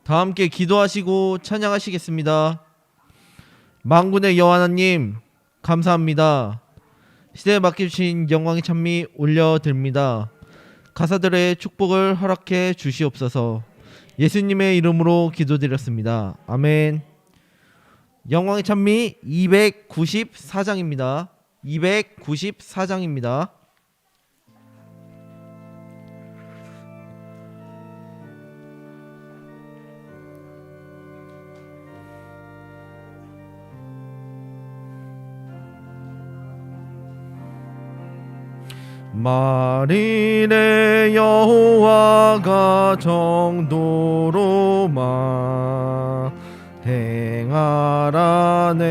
다 함께 기도하시고 찬양하시겠습니다. 만군의 여호와 하나님 감사합니다. 시대에 맡겨주신 영광의 찬미 올려드립니다. 가사들의 축복을 허락해 주시옵소서. 예수님의 이름으로 기도드렸습니다. 아멘. 영광의 찬미 294장입니다. 294장입니다. 만일의 여호와가 정도로만 행하라네.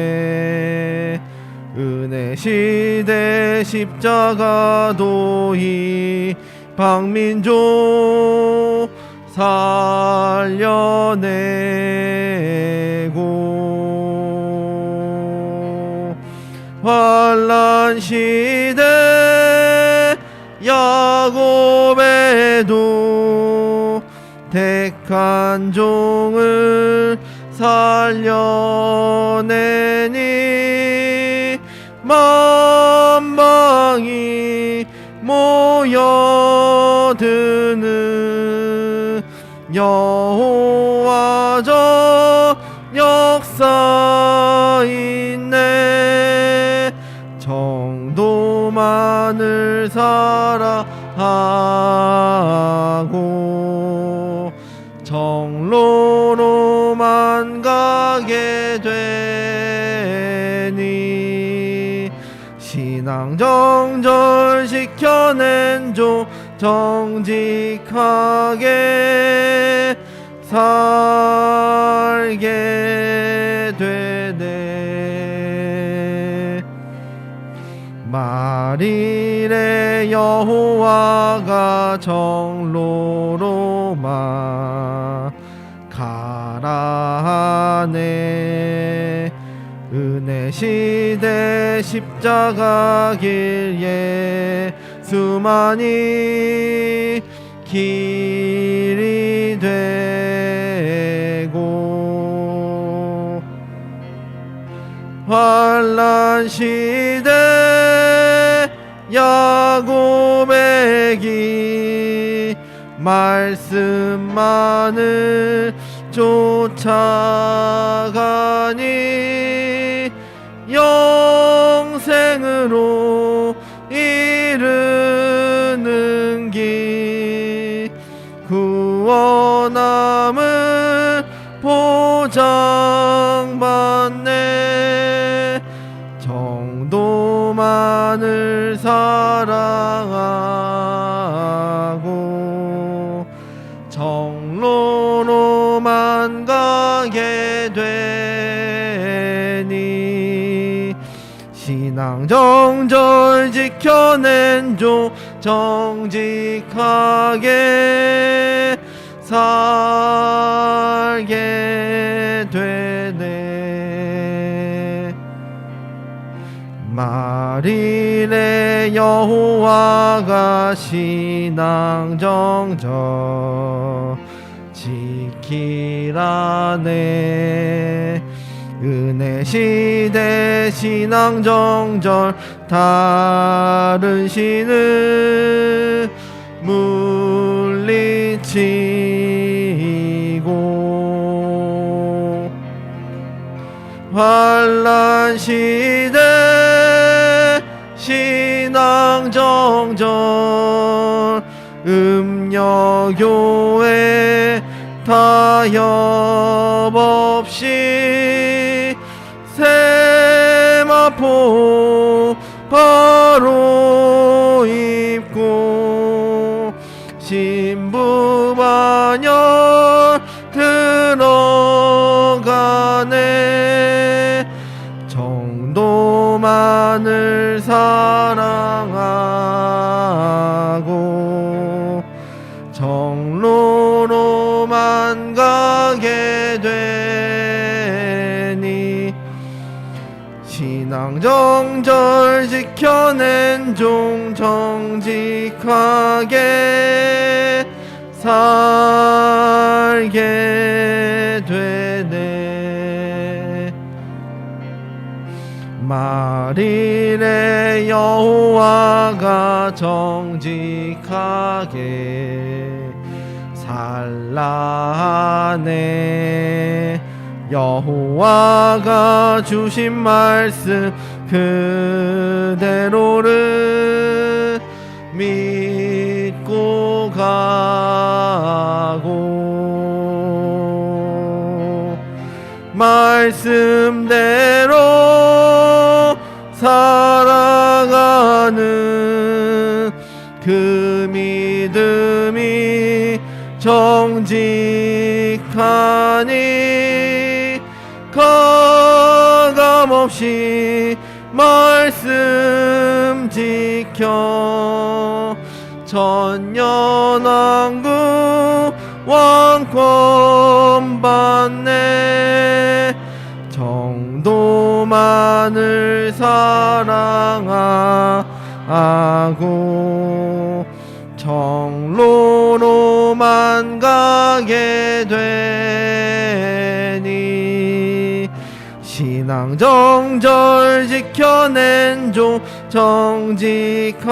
은혜 시대 십자가 도희 박민족 살려내고 환난 시대 야곱에도 택한 종을 살려내니 만방이 모여드는 여호와 저 역사있네. 정도만을 사랑하고 정로로만 가게 되니 신앙 정절 지켜낸 종 정직하게 살게 되네. 만일의 여호와가 정로로만 가라 하네. 은혜 시대 십자가 길 예수만이 길이 되고 환난 시대 야곱의 길 말씀만을 쫓아가니 영생으로 이르는 길 구원함을 보장받네. 정도만을 사랑하고 정로로만 가게 되니 신앙 정절 지켜낸 종 정직하게 살게 되네. 만일의 여호와가 신앙 정절 지키라네. 은혜 시대 신앙 정절 다른 신을 물리치고 환난 시대 신앙 정절 음녀교회 타협 없이 세마포 바로 입고 신부 반열 들어가네. 정도만을 사랑하고 정로로만 가게 되니 신앙 정절 지켜낸 종 정직하게 살게 말일에 여호와가 정직하게 살라하네. 여호와가 주신 말씀 그대로를 믿고 가고 말씀대로 살아가는 그 믿음이 정직하니 가감없이 말씀 지켜 천년왕국 왕권 받네. 정도만을 사랑하고 정로로만 가게 되니 신앙 정절 지켜낸 종 정직하게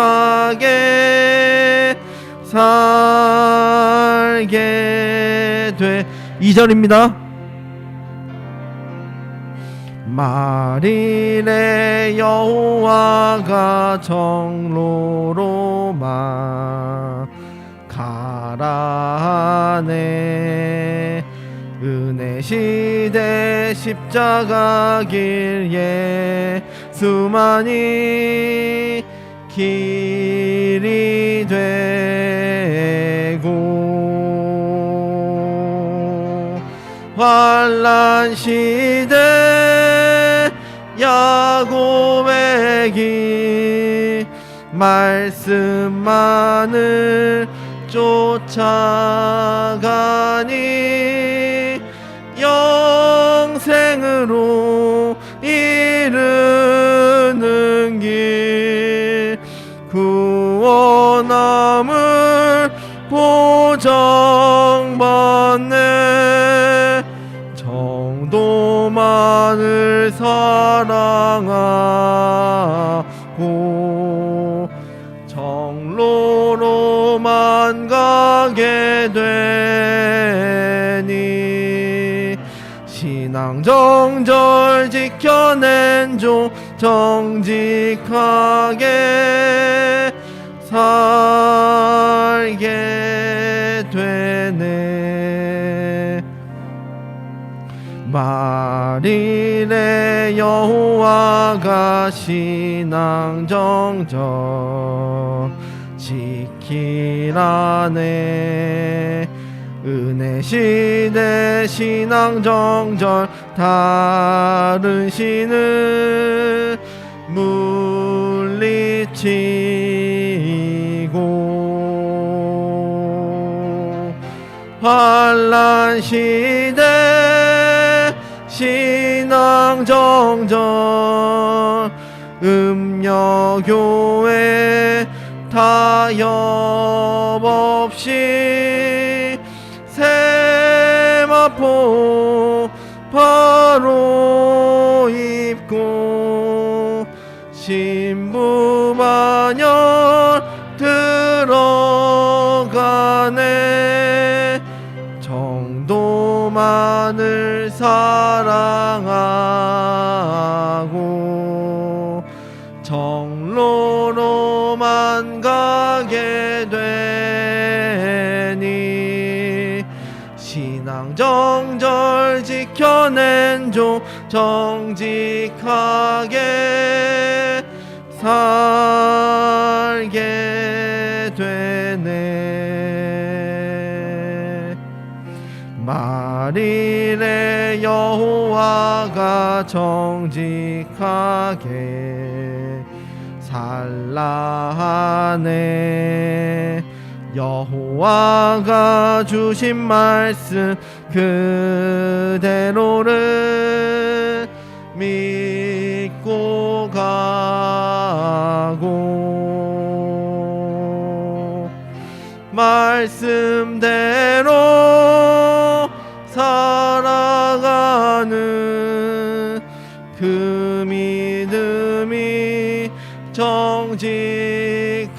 살게 돼. 2절입니다. 말일에 여호와가 정로로만 가라하네. 은혜 시대 십자가 길 예수만이 길이 되고 환난 시대 야곱의 길 말씀만을 쫓아가니 영생으로 이르는 길 구원함을 보장받네. 정도만을 사랑하고 정로로만 가게 되니 신앙 정절 지켜낸 종 정직하게 살게 되네. 말일에 여호와가 신앙 정절 지키라네. 은혜 시대 신앙 정절 다른 신을 물리치고 환난 시대 신앙 정절 음녀교회 타협 없이 세마포 바로 입고 신부만열 들어가네. 정도만을 사랑하고 정로로만 가게 되니 신앙 정절 지켜낸 종 정직하게 살게 되네. 말일에 여호와가 정직하게 살라하네. 여호와가 주신 말씀 그대로를 믿고 가고 말씀대로 살아가는 그 믿음 정직하니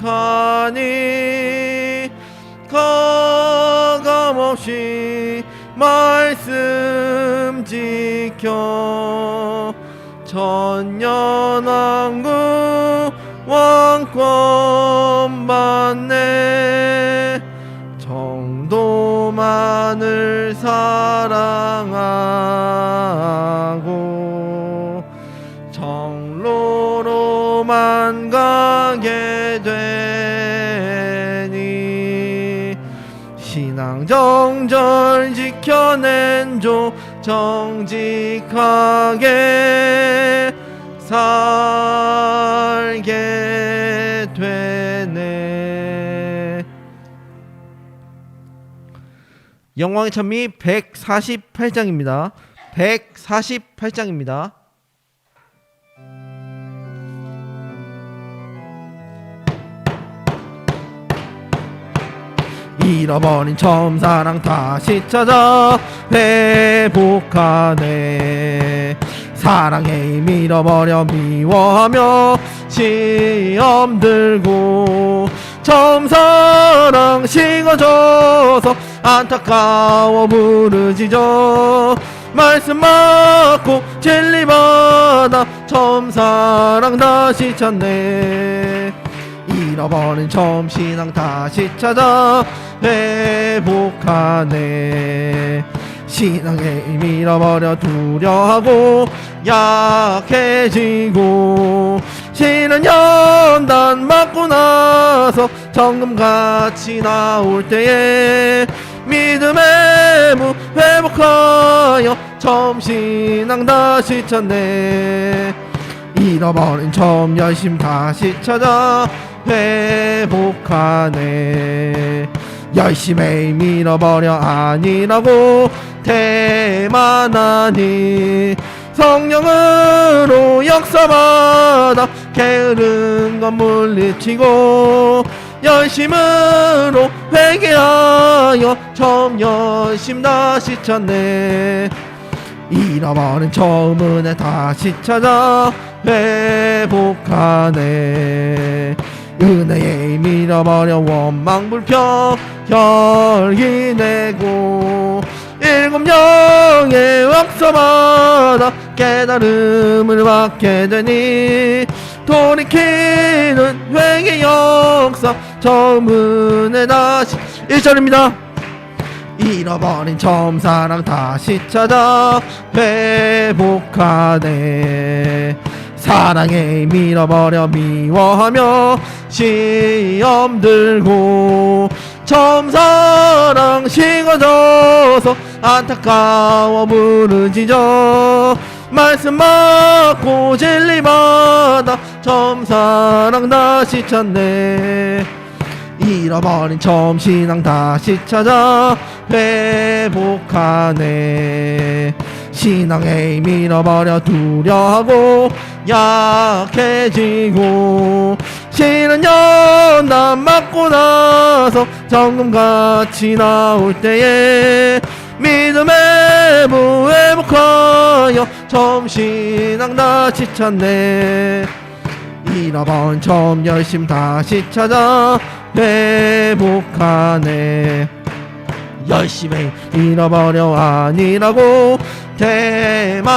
가감없이 말씀 지켜 천년왕국 왕권 받네 정도만을 사랑하고 정로로만 가게 되니 신앙 정절 지켜낸 조 정직하게 살게 되네. 영광의 찬미 148장입니다. 148장입니다. 잃어버린 처음 사랑 다시 찾아 회복하네 사랑에 잃어버려 미워하며 시험 들고 처음 사랑 식어져서 안타까워 부르짖어 말씀 맞고 진리 받아 처음 사랑 다시 찾네 잃어버린 처음 신앙 다시 찾아 회복하네 신앙에 잃어버려 두려워하고 약해지고 신은 연단 맞고 나서 정금같이 나올 때에 믿음의 무 회복하여 처음 신앙 다시 찾네 잃어버린 처음 열심 다시 찾아 회복하네 열심히 밀어버려 아니라고 대만하니 성령으로 역사받아 게으른 건 물리치고 열심으로 회개하여 처음 열심 다시 찾네 잃어버린 처음 은혜 다시 찾아 회복하네 은혜에 밀어버려 원망 불평 혈기 내고 일곱 영의 역사마다 깨달음을 받게 되니 돌이키는 회개 역사 처음 은혜 다시 1절입니다 잃어버린 처음 사랑 다시 찾아 회복하네 사랑에 밀어버려 미워하며 시험 들고 처음 사랑 식어져서 안타까워 부르짖어 말씀 맞고 진리 받아 처음 사랑 다시 찾네 잃어버린 처음 신앙 다시 찾아 회복하네 신앙에 밀어버려 두려워하고 약해지고 신은 연단 맞고 나서 정금같이 나올 때에 믿음의 무 회복하여 처음 신앙 다시 찾네 잃어버린 처음 열심 다시 찾아 회복하네 열심히 잃어버려 아니라고 대만하니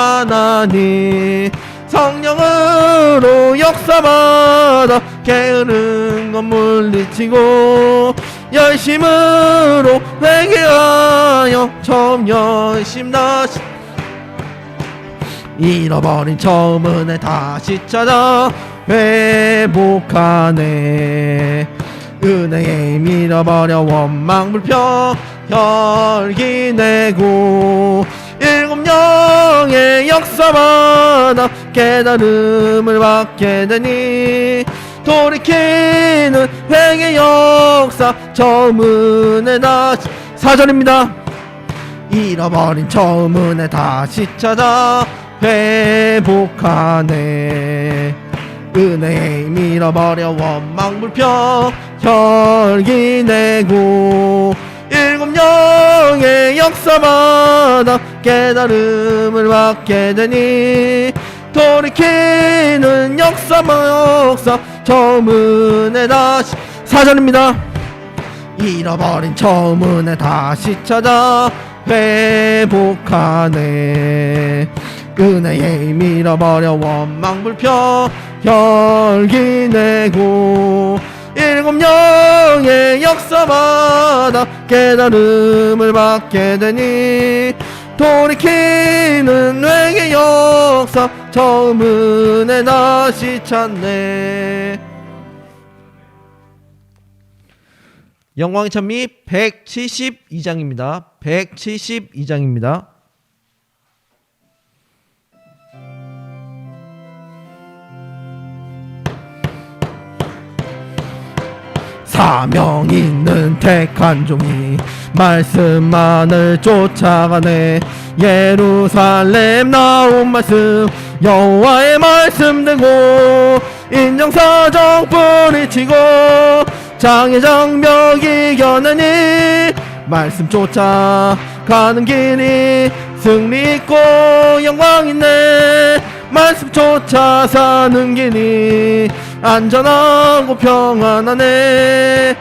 성령으로 역사받아 게으른 건 물리치고 열심으로 회개하여 처음 열심 다시 잃어버린 처음 은혜 다시 찾아 회복하네 은혜에 밀어버려 원망 불평 혈기 내고 일곱 영의 역사마다 깨달음을 받게 되니 돌이키는 회개 역사 처음 은혜 다시 4절입니다 잃어버린 처음 은혜 다시 찾아 회복하네 은혜에 밀어버려 원망 불평 혈기 내고 일곱 영의 역사마다 깨달음을 받게 되니 돌이키는 역사 처음은에 다시 4절입니다. 잃어버린 처음은에 다시 찾아 회복하네. 은혜에 밀어버려 원망 불평 혈기 내고 일곱 영의 역사마다 깨달음을 받게 되니 돌이키는 회개 역사 처음은에 다시 찾네. 영광의 찬미 172장입니다. 172장입니다. 사명 있는 택한 종이 말씀만을 쫓아가네. 예루살렘 나온 말씀 여호와의 말씀 되고 인정사정 뿌리치고 장애 장벽 이겨내니 말씀 쫓아가는 길이 승리 있고 영광 있네. 말씀 쫓아 사는 길이 안전하고 평안하네.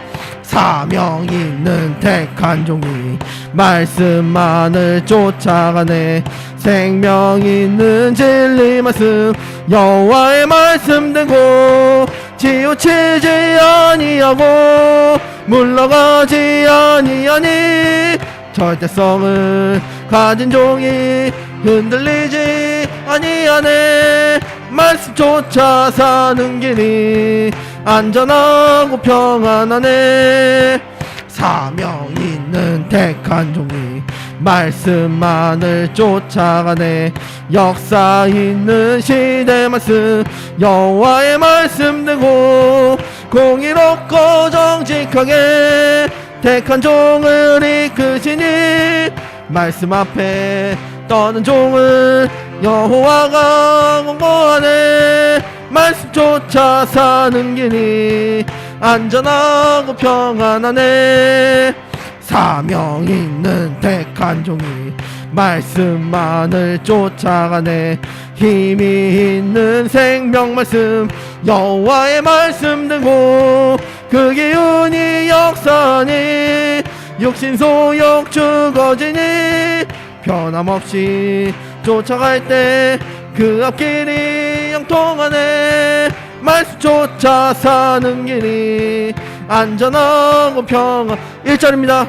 사명 있는 택한 종이 말씀만을 쫓아가네. 생명 있는 진리 말씀 여호와의 말씀 되고 치우치지 아니하고 물러가지 아니하니 절대성을 가진 종이 흔들리지 아니하네. 말씀 쫓아 사는 길이 안전하고 평안하네. 사명 있는 택한 종이 말씀만을 쫓아가네. 역사 있는 시대 말씀 여호와의 말씀 되고 공의롭고 정직하게 택한 종을 이끄시니 말씀 앞에 떠는 종을 여호와가 공고하네. 말씀 쫓아 사는 길이 안전하고 평안하네. 사명 있는 택한 종이 말씀만을 쫓아가네. 힘이 있는 생명 말씀 여호와의 말씀 되고 그 기운이 역사하니 육신 소욕 죽어지니 변함없이 쫓아갈 때 그 앞길이 형통하네. 말씀 쫓아 사는 길이 안전하고 평안. 1절입니다.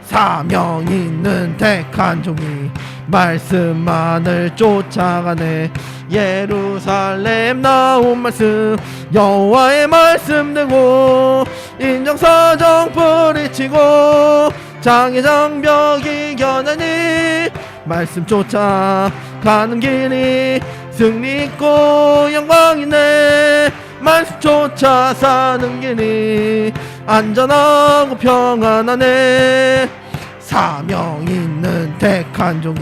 사명 있는 택한 종이 말씀만을 쫓아가네. 예루살렘 나온 말씀 여호와의 말씀 되고 인정사정 뿌리치고 장애 장벽 이겨내니 말씀 쫓아 가는 길이 승리 있고 영광 있네. 말씀 쫓아 사는 길이 안전하고 평안하네. 사명 있는 택한 종이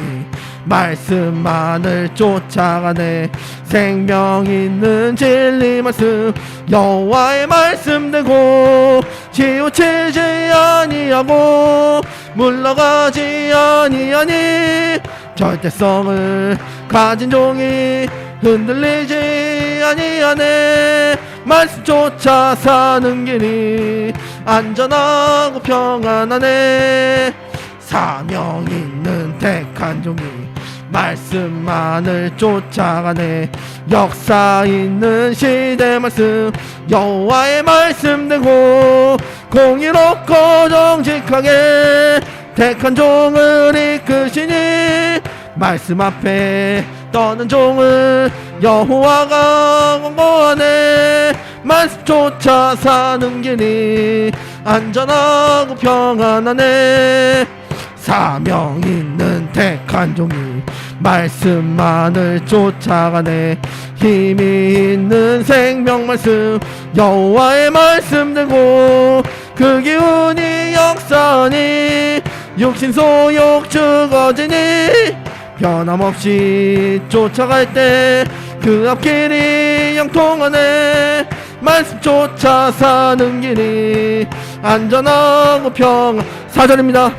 말씀만을 쫓아가네. 생명 있는 진리 말씀 여호와의 말씀 되고 치우치지 아니하고 물러가지 아니하니 절대성을 가진 종이 흔들리지 아니하네. 말씀 쫓아 사는 길이 안전하고 평안하네. 사명 있는 택한 종이 말씀만을 쫓아가네. 역사 있는 시대 말씀 여호와의 말씀 되고 공의롭고 정직하게 택한 종을 이끄시니 말씀 앞에 떠는 종을 여호와가 공고하네. 말씀 쫓아 사는 길이 안전하고 평안하네. 사명 있는 택한 종이 말씀만을 쫓아가네. 힘이 있는 생명 말씀 여호와의 말씀 되고 그 기운이 역사하니 육신 소욕 죽어지니 변함없이 쫓아갈 때 그 앞길이 형통하네. 말씀 쫓아 사는 길이 안전하고 평안. 4절입니다.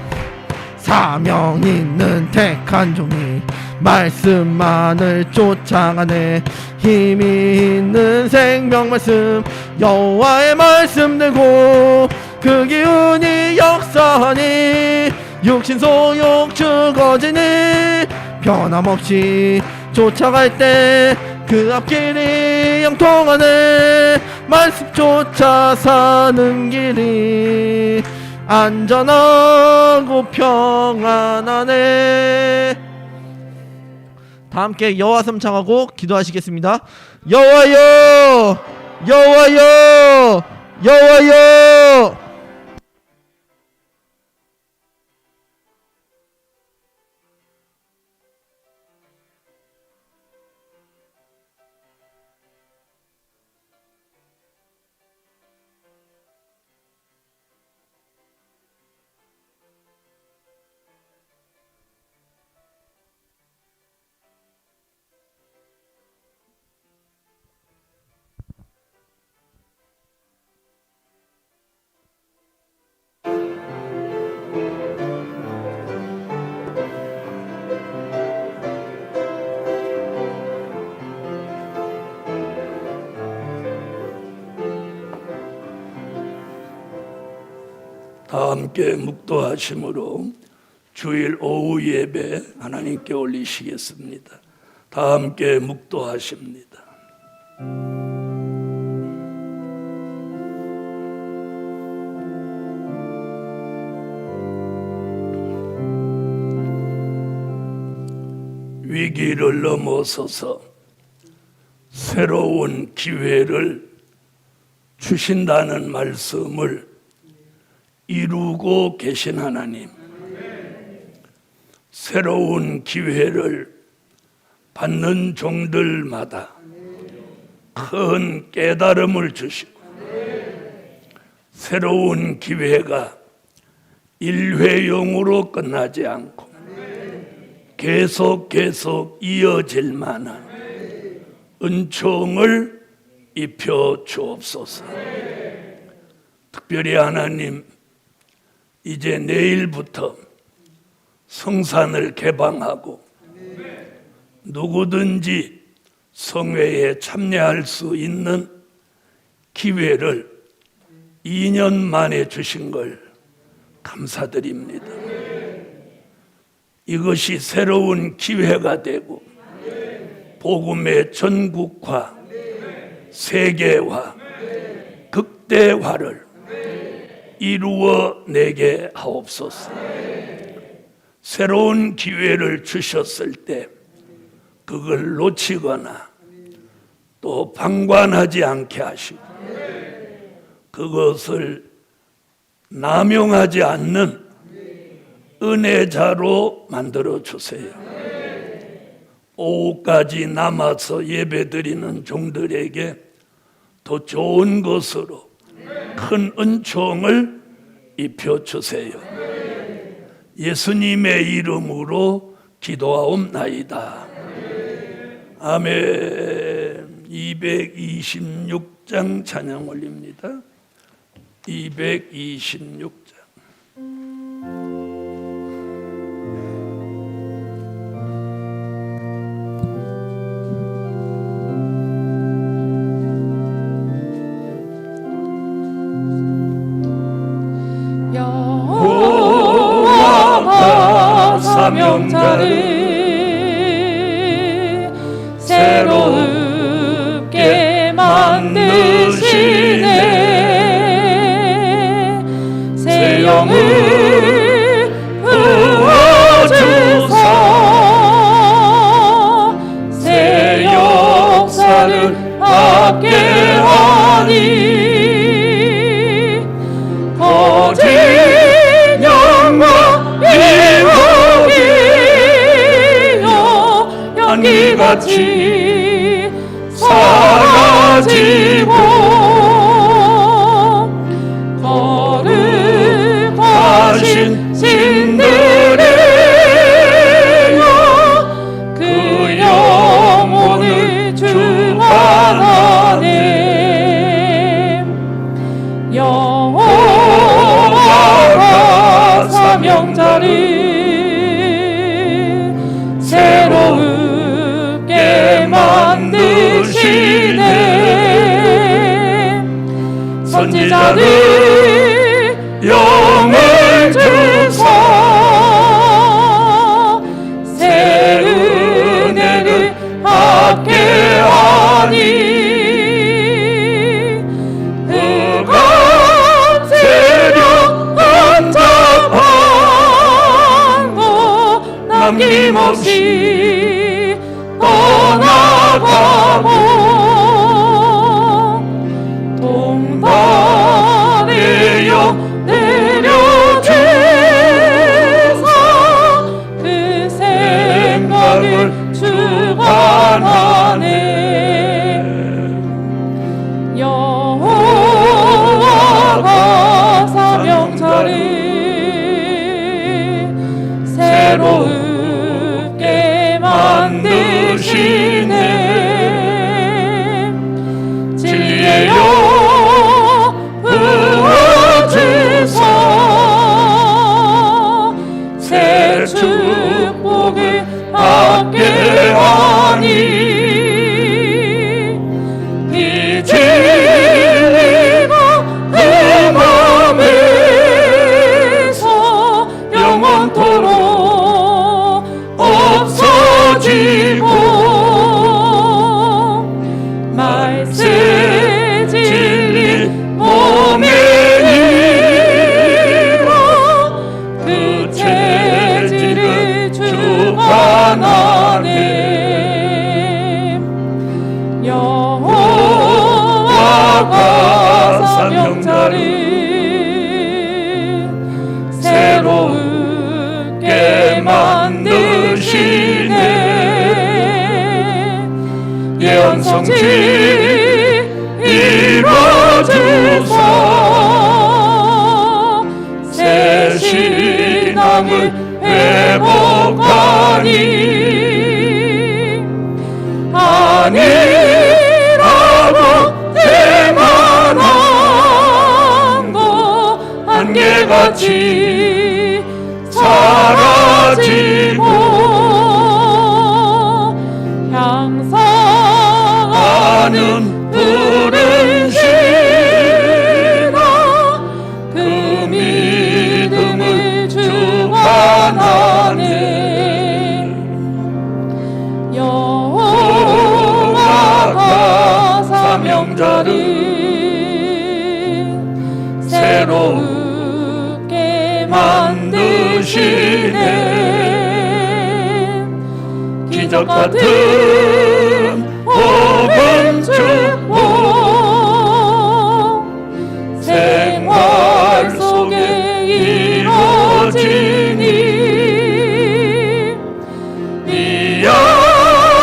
사명 있는 택한 종이 말씀만을 쫓아가네. 힘이 있는 생명 말씀 여호와의 말씀 들고 그 기운이 역사하니 육신 소욕 죽어지니 변함없이 쫓아갈 때 그 앞길이 형통하네. 말씀 쫓아 사는 길이 안전하고 평안하네. 다 함께 여호와 삼창하고 기도하시겠습니다. 여호와여 여호와여 여호와여. 다 함께 묵도하심으로 주일 오후 예배 하나님께 올리시겠습니다. 다 함께 묵도하십니다. 위기를 넘어서서 새로운 기회를 주신다는 말씀을 이루고 계신 하나님, 새로운 기회를 받는 종들마다 큰 깨달음을 주시고 새로운 기회가 일회용으로 끝나지 않고 계속 이어질 만한 은총을 입혀 주옵소서. 특별히 하나님, 이제 내일부터 성산을 개방하고 누구든지 성회에 참여할 수 있는 기회를 2년 만에 주신 걸 감사드립니다. 이것이 새로운 기회가 되고 복음의 전국화, 세계화, 극대화를 이루어내게 하옵소서. 새로운 기회를 주셨을 때 그걸 놓치거나 또 방관하지 않게 하시고 그것을 남용하지 않는 은혜자로 만들어 주세요. 오후까지 남아서 예배드리는 종들에게 더 좋은 것으로 큰 은총을 입혀 주세요. 예수님의 이름으로 기도하옵나이다. 아멘. 226장 찬양 올립니다. 226장. 사명자를 새롭게 만드시네. 새 영을 부어주소. 새 역사를 함께 하니 거짓 영광 연기같이 사라지고 거룩하신 신들이여 그 영혼을 주관하네. 여호와가 사명자를 새로 자들 영을 주소 새 은혜를 받게 하니 흑암 세력 한잡하고 남김없이 떠나가고 동반의 영 내려주사 그 생각을 주관하네 여호와가 사명자를 새롭게 만드시네 진리의 영 부어주소 새 축복을 받게 하니 이 진리가 흑암에서 영원토록 없어지고 말씀 진리 몸에 이어 그 체질을 주관하네 여호와가 사명자를 새롭게 만드시네 예언성취 이뤄주소 새 신앙을 회복하니 아니라고 대만한 거 안개같이 사라지고 향상하는 푸른 신앙 그 믿음을 주관하네 여호와가 사명자를 새롭게 만드시네 기적 같은 복음 축복 생활 속에 이루어지니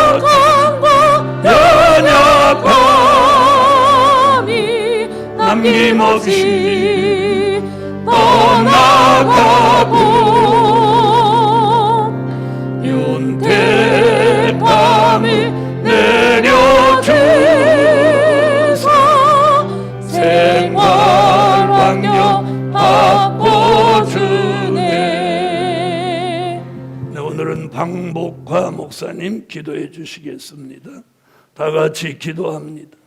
미약함과 연약함이 남김없이 떠나가고 윤택함을 내려주사 생활 환경 바꿔주네. 네, 오늘은 방복화 목사님 기도해 주시겠습니다. 다 같이 기도합니다.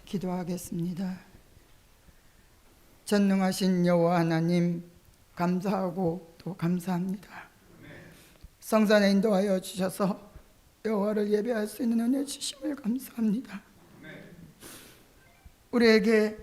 기도하겠습니다. 전능하신 여호와 하나님 감사하고 또 감사합니다. 성산에 인도하여 주셔서 여호와를 예배할 수 있는 은혜 주심을 감사합니다. 우리에게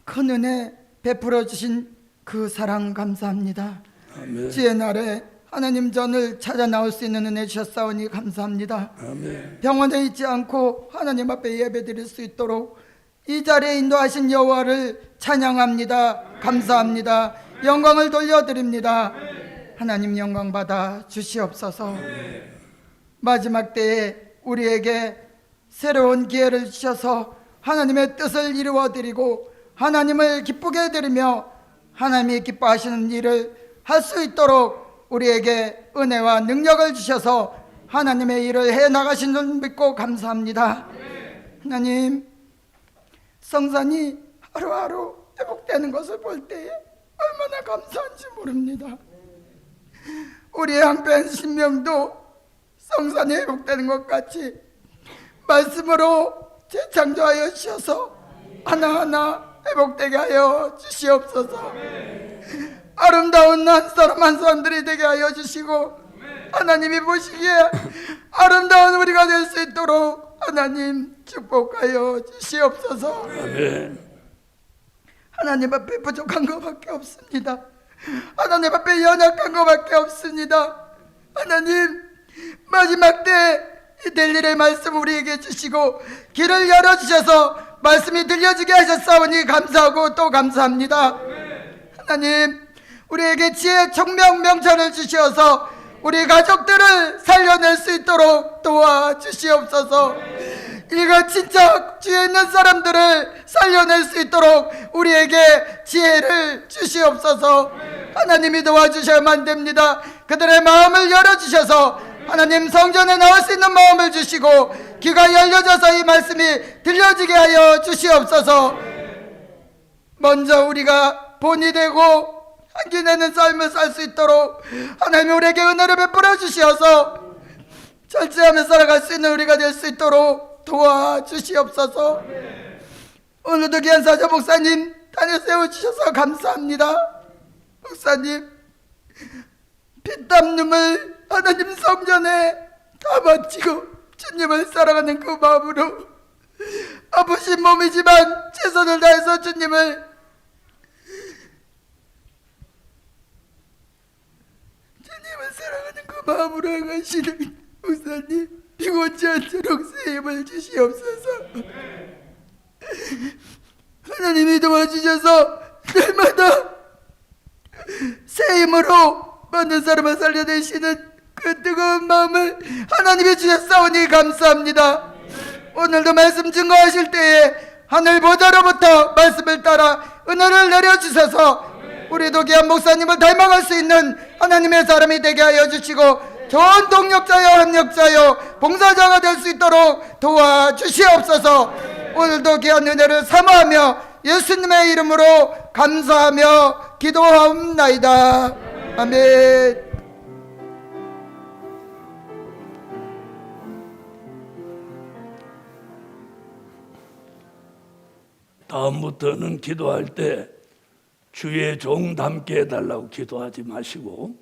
큰 은혜 베풀어 주신 그 사랑 감사합니다. 아멘. 주의 날에 하나님 전을 찾아 나올 수 있는 은혜 주셨사오니 감사합니다. 아멘. 병원에 있지 않고 하나님 앞에 예배드릴 수 있도록 이 자리에 인도하신 여호와를 찬양합니다. 감사합니다. 영광을 돌려드립니다. 하나님 영광 받아 주시옵소서. 마지막 때에 우리에게 새로운 기회를 주셔서 하나님의 뜻을 이루어드리고 하나님을 기쁘게 해드리며 하나님이 기뻐하시는 일을 할 수 있도록 우리에게 은혜와 능력을 주셔서 하나님의 일을 해나가신 줄 믿고 감사합니다. 하나님, 성산이 하루하루 회복되는 것을 볼 때에 얼마나 감사한지 모릅니다. 우리의 한패한 심령도 성산이 회복되는 것 같이 말씀으로 재창조하여 주셔서 하나하나 회복되게 하여 주시옵소서. 아름다운 한 사람 한 사람들이 되게 하여 주시고 하나님이 보시기에 아름다운 우리가 될 수 있도록 하나님 축복하여 주시옵소서. 아멘. 하나님 앞에 부족한 것밖에 없습니다. 하나님 앞에 연약한 것밖에 없습니다. 하나님 마지막 때 이 될 일의 말씀 우리에게 주시고 길을 열어주셔서 말씀이 들려지게 하셨사오니 감사하고 또 감사합니다. 하나님 우리에게 지혜 총명 명철을 주시어서 우리 가족들을 살려낼 수 있도록 도와주시옵소서. 이가 진짜 주에 있는 사람들을 살려낼 수 있도록 우리에게 지혜를 주시옵소서. 하나님이 도와주셔야만 됩니다. 그들의 마음을 열어주셔서 하나님 성전에 나올 수 있는 마음을 주시고 귀가 열려져서 이 말씀이 들려지게 하여 주시옵소서. 먼저 우리가 본이 되고 한기 내는 삶을 살 수 있도록 하나님 우리에게 은혜를 베풀어 주시어서 절제하며 살아갈 수 있는 우리가 될 수 있도록 도와주시옵소서. 오늘도 귀한 사자 목사님 단에 세워주셔서 감사합니다. 목사님 피땀 눈물 하나님 성전에 다 바치고 주님을 사랑하는 그 마음으로 아프신 몸이지만 최선을 다해서 주님을 사랑하는 그 마음으로 행하시는 목사님 비고치 않도록 세임을 주시옵소서. 하나님이 도와주셔서 날마다 세임으로 많은 사람을 살려내시는 그 뜨거운 마음을 하나님이 주셨사오니 감사합니다. 오늘도 말씀 증거하실 때에 하늘 보좌로부터 말씀을 따라 은혜를 내려주셔서 우리도 귀한 목사님을 닮아갈 수 있는 하나님의 사람이 되게 하여 주시고 좋은 동력자여 협력자여 봉사자가 될 수 있도록 도와주시옵소서. 오늘도 귀한 은혜를 사모하며 예수님의 이름으로 감사하며 기도하옵나이다. 아멘. 다음부터는 기도할 때 주의 종 닮게 해달라고 기도하지 마시고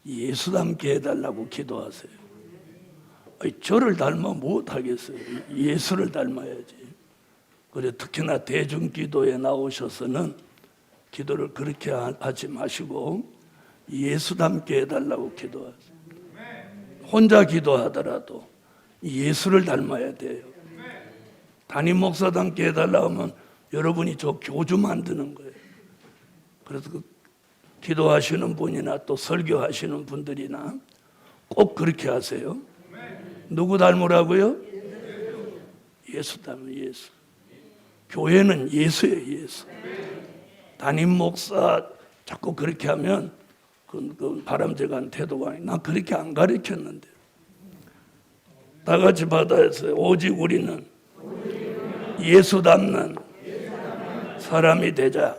예수 닮게 해달라고 기도하세요. 저를 닮아 못하겠어요. 예수를 닮아야지. 그래 특히나 대중기도에 나오셔서는 기도를 그렇게 하지 마시고 예수 닮게 해달라고 기도하세요. 혼자 기도하더라도 예수를 닮아야 돼요. 담임 목사 닮게 해달라고 하면 여러분이 저 교주 만드는 거예요. 그래서 그 기도하시는 분이나 또 설교하시는 분들이나 꼭 그렇게 하세요. 누구 닮으라고요? 예수 닮은 예수. 교회는 예수예요, 예수. 담임 목사 자꾸 그렇게 하면 그 바람직한 태도가 아니에요. 난 그렇게 안 가르쳤는데. 다 같이 받아야겠어요. 오직 우리는 예수 닮는 사람이 되자.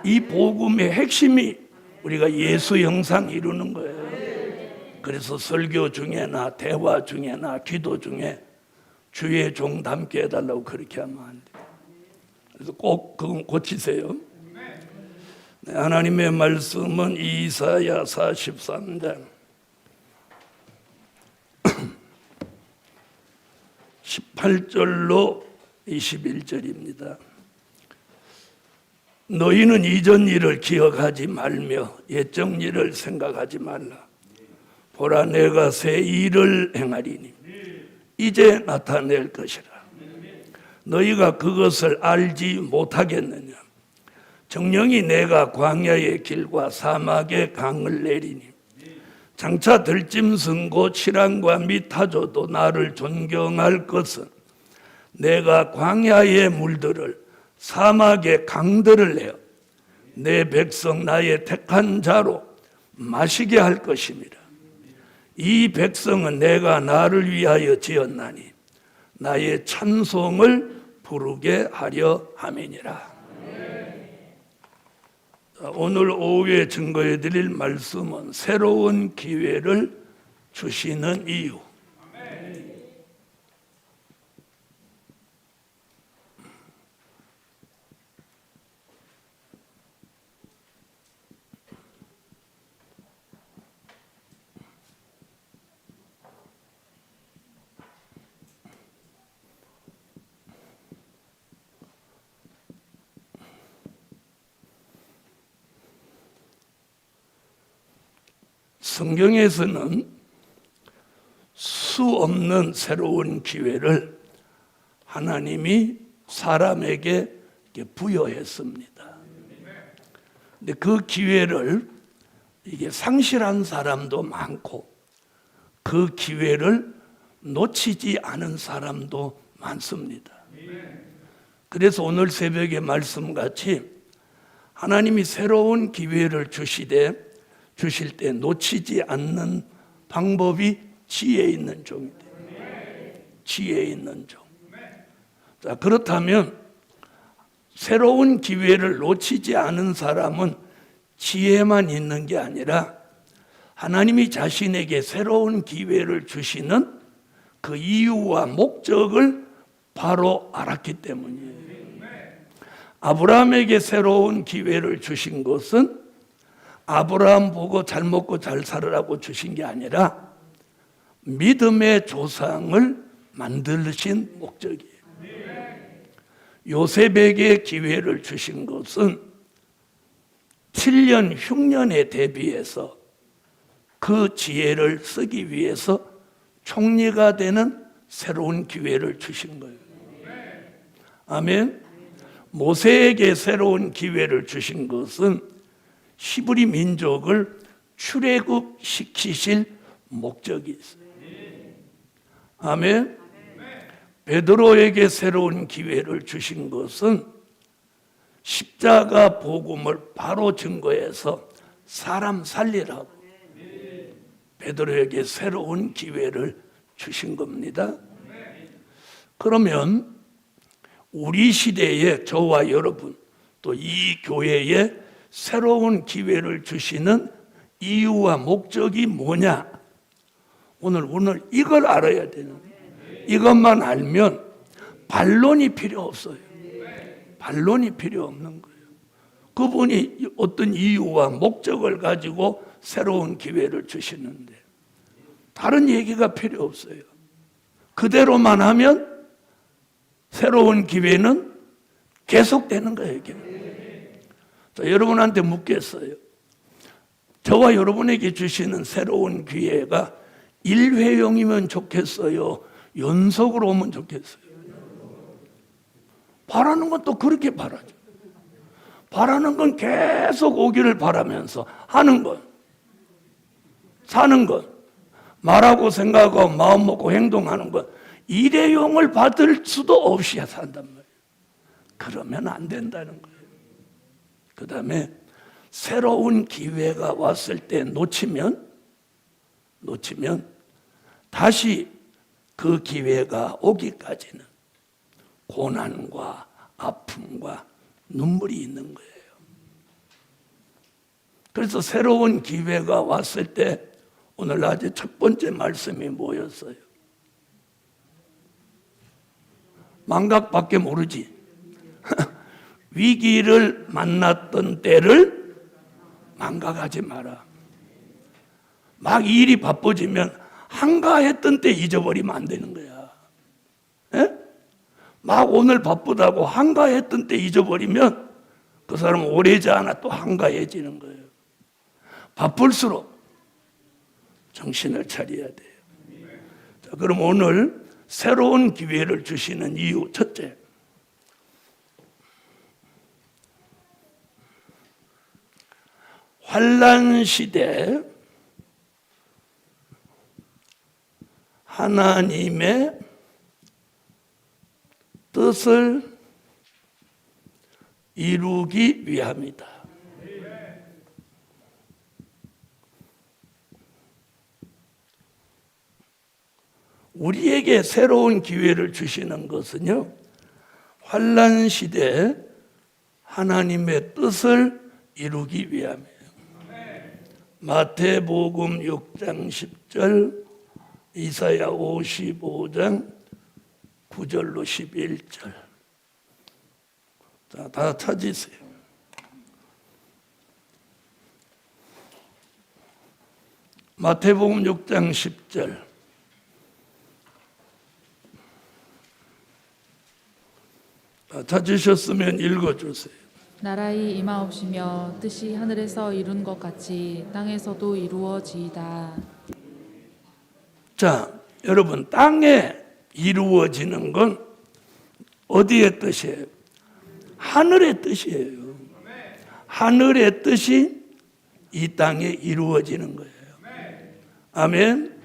이 복음의 핵심이 우리가 예수 형상 이루는 거예요. 그래서 설교 중에나 대화 중에나 기도 중에 주의 종 닮게 해달라고 그렇게 하면 안 돼요. 그래서 꼭 그건 고치세요. 네, 하나님의 말씀은 이사야 43장 18절로 21절입니다. 너희는 이전 일을 기억하지 말며 옛적 일을 생각하지 말라. 보라 내가 새 일을 행하리니 이제 나타낼 것이라. 너희가 그것을 알지 못하겠느냐. 정령이 내가 광야의 길과 사막의 강을 내리니 장차 들짐승 곧 실랑과 및 타조도 나를 존경할 것은 내가 광야의 물들을 사막의 강들을 내어 내 백성 나의 택한 자로 마시게 할 것입니다. 이 백성은 내가 나를 위하여 지었나니 나의 찬송을 부르게 하려 함이니라. 오늘 오후에 증거해 드릴 말씀은 새로운 기회를 주시는 이유. 성경에서는 수 없는 새로운 기회를 하나님이 사람에게 부여했습니다. 근데 그 기회를 이게 상실한 사람도 많고 그 기회를 놓치지 않은 사람도 많습니다. 그래서 오늘 새벽의 말씀같이 하나님이 새로운 기회를 주실 때 놓치지 않는 방법이 지혜 있는 종이다. 지혜 있는 종. 자, 그렇다면 새로운 기회를 놓치지 않은 사람은 지혜만 있는 게 아니라 하나님이 자신에게 새로운 기회를 주시는 그 이유와 목적을 바로 알았기 때문이에요. 아브라함에게 새로운 기회를 주신 것은 아브라함 보고 잘 먹고 잘 살으라고 주신 게 아니라 믿음의 조상을 만드신 목적이에요. 요셉에게 기회를 주신 것은 7년 흉년에 대비해서 그 지혜를 쓰기 위해서 총리가 되는 새로운 기회를 주신 거예요. 아멘. 모세에게 새로운 기회를 주신 것은 히브리 민족을 출애굽시키실 목적이 있어요. 아멘. 베드로에게 새로운 기회를 주신 것은 십자가 복음을 바로 증거해서 사람 살리라고 베드로에게 새로운 기회를 주신 겁니다. 그러면 우리 시대에 저와 여러분 또 이 교회에 새로운 기회를 주시는 이유와 목적이 뭐냐? 오늘 이걸 알아야 되는 거예요. 이것만 알면 반론이 필요 없어요. 반론이 필요 없는 거예요. 그분이 어떤 이유와 목적을 가지고 새로운 기회를 주시는데 다른 얘기가 필요 없어요. 그대로만 하면 새로운 기회는 계속되는 거예요. 자, 여러분한테 묻겠어요. 저와 여러분에게 주시는 새로운 기회가 1회용이면 좋겠어요? 연속으로 오면 좋겠어요? 바라는 건 또 그렇게 바라죠. 바라는 건 계속 오기를 바라면서 하는 것, 사는 것, 말하고 생각하고 마음 먹고 행동하는 것, 일회용을 받을 수도 없이 산단 말이에요. 그러면 안 된다는 거예요. 그 다음에 새로운 기회가 왔을 때 놓치면 다시 그 기회가 오기까지는 고난과 아픔과 눈물이 있는 거예요. 그래서 새로운 기회가 왔을 때 오늘 낮에 첫 번째 말씀이 뭐였어요? 망각밖에 모르지. 위기를 만났던 때를 망각하지 마라. 막 일이 바빠지면 한가했던 때 잊어버리면 안 되는 거야. 에? 막 오늘 바쁘다고 한가했던 때 잊어버리면 그 사람은 오래지 않아 또 한가해지는 거예요. 바쁠수록 정신을 차려야 돼요. 자, 그럼 오늘 새로운 기회를 주시는 이유 첫째, 환난 시대 하나님의 뜻을 이루기 위함이다. 우리에게 새로운 기회를 주시는 것은요, 환난 시대에 하나님의 뜻을 이루기 위함이에요. 마태복음 6장 10절, 이사야 55장 9절로 11절. 자, 다 찾으세요. 마태복음 6장 10절. 찾으셨으면 읽어주세요. 나라의 임하옵시며 뜻이 하늘에서 이룬 것 같이 땅에서도 이루어지이다. 자, 여러분, 땅에 이루어지는 건 어디의 뜻이에요? 하늘의 뜻이에요. 하늘의 뜻이 이 땅에 이루어지는 거예요. 아멘.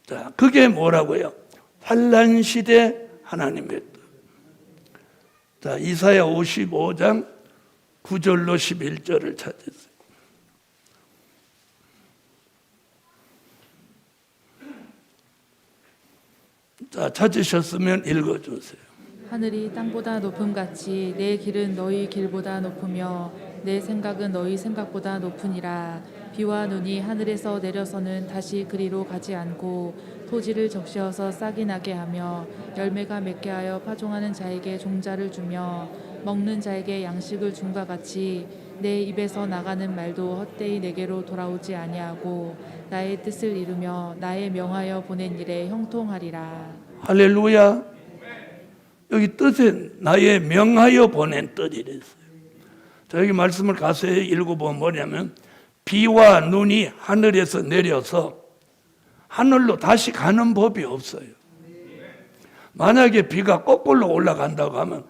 자, 그게 뭐라고요? 환난 시대 하나님의 뜻. 자, 이사야 55장 9절로 11절을 찾으세요. 자, 찾으셨으면 읽어주세요. 하늘이 땅보다 높음같이 내 길은 너희 길보다 높으며 내 생각은 너희 생각보다 높으니라. 비와 눈이 하늘에서 내려서는 다시 그리로 가지 않고 토지를 적시어서 싹이 나게 하며 열매가 맺게 하여 파종하는 자에게 종자를 주며 먹는 자에게 양식을 줌과 같이 내 입에서 나가는 말도 헛되이 내게로 돌아오지 아니하고 나의 뜻을 이루며 나의 명하여 보낸 일에 형통하리라. 할렐루야. 여기 뜻에 나의 명하여 보낸 뜻이랬어요. 자, 여기 말씀을 가서히 읽어보면 뭐냐면 비와 눈이 하늘에서 내려서 하늘로 다시 가는 법이 없어요. 만약에 비가 거꾸로 올라간다고 하면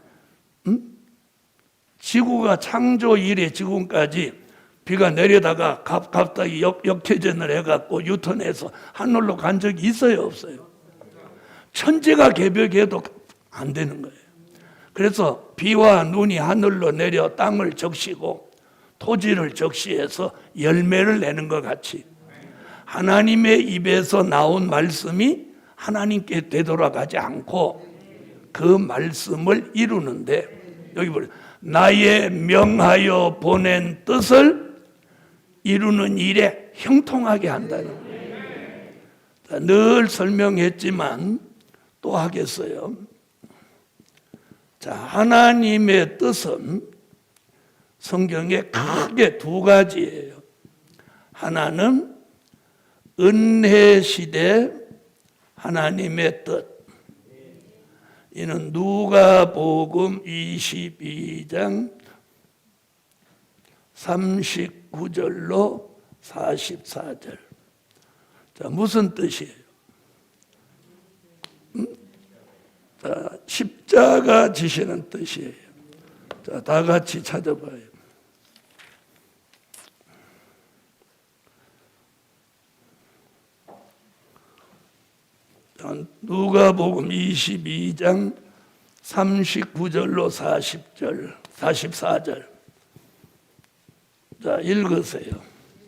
지구가 창조 이래 지금까지 비가 내려다가 갑자기 역회전을 해갖고 유턴해서 하늘로 간 적이 있어요, 없어요? 천지가 개벽해도 안 되는 거예요. 그래서 비와 눈이 하늘로 내려 땅을 적시고 토지를 적시해서 열매를 내는 것 같이 하나님의 입에서 나온 말씀이 하나님께 되돌아가지 않고 그 말씀을 이루는데, 여기 보세요. 나의 명하여 보낸 뜻을 이루는 일에 형통하게 한다는 거예요. 늘 설명했지만 또 하겠어요. 자, 하나님의 뜻은 성경에 크게 두 가지예요. 하나는 은혜 시대 하나님의 뜻. 이는 누가복음 22장 39절로 44절. 자, 무슨 뜻이에요? 자, 십자가 지시는 뜻이에요. 자, 다 같이 찾아봐요. 누가복음 22장 39절로 40절, 44절. 자, 읽으세요.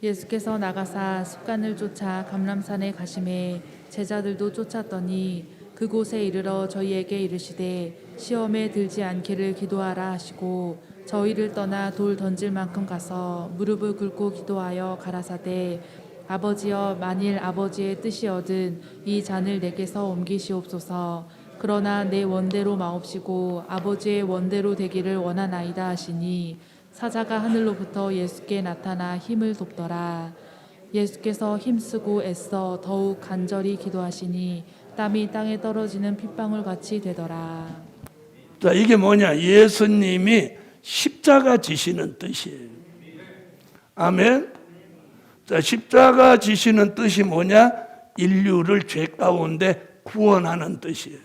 예수께서 나가사 습관을 쫓아 감람산에 가심에 제자들도 쫓았더니 그곳에 이르러 저희에게 이르시되 시험에 들지 않기를 기도하라 하시고 저희를 떠나 돌 던질 만큼 가서 무릎을 꿇고 기도하여 가라사대 아버지여, 만일 아버지의 뜻이거든 이 잔을 내게서 옮기시옵소서. 그러나 내 원대로 마옵시고 아버지의 원대로 되기를 원하나이다 하시니 사자가 하늘로부터 예수께 나타나 힘을 돕더라. 예수께서 힘쓰고 애써 더욱 간절히 기도하시니 땀이 땅에 떨어지는 핏방울 같이 되더라. 자, 이게 뭐냐? 예수님이 십자가 지시는 뜻이에요. 아멘. 자, 십자가 지시는 뜻이 뭐냐? 인류를 죄 가운데 구원하는 뜻이에요.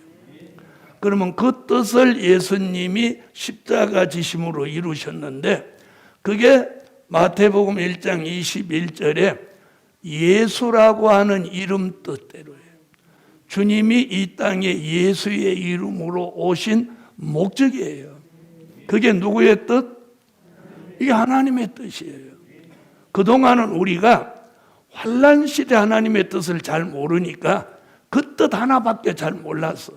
그러면 그 뜻을 예수님이 십자가 지심으로 이루셨는데, 그게 마태복음 1장 21절에 예수라고 하는 이름 뜻대로예요. 주님이 이 땅에 예수의 이름으로 오신 목적이에요. 그게 누구의 뜻? 이게 하나님의 뜻이에요. 그동안은 우리가 환난 시대 하나님의 뜻을 잘 모르니까 그 뜻 하나밖에 잘 몰랐어.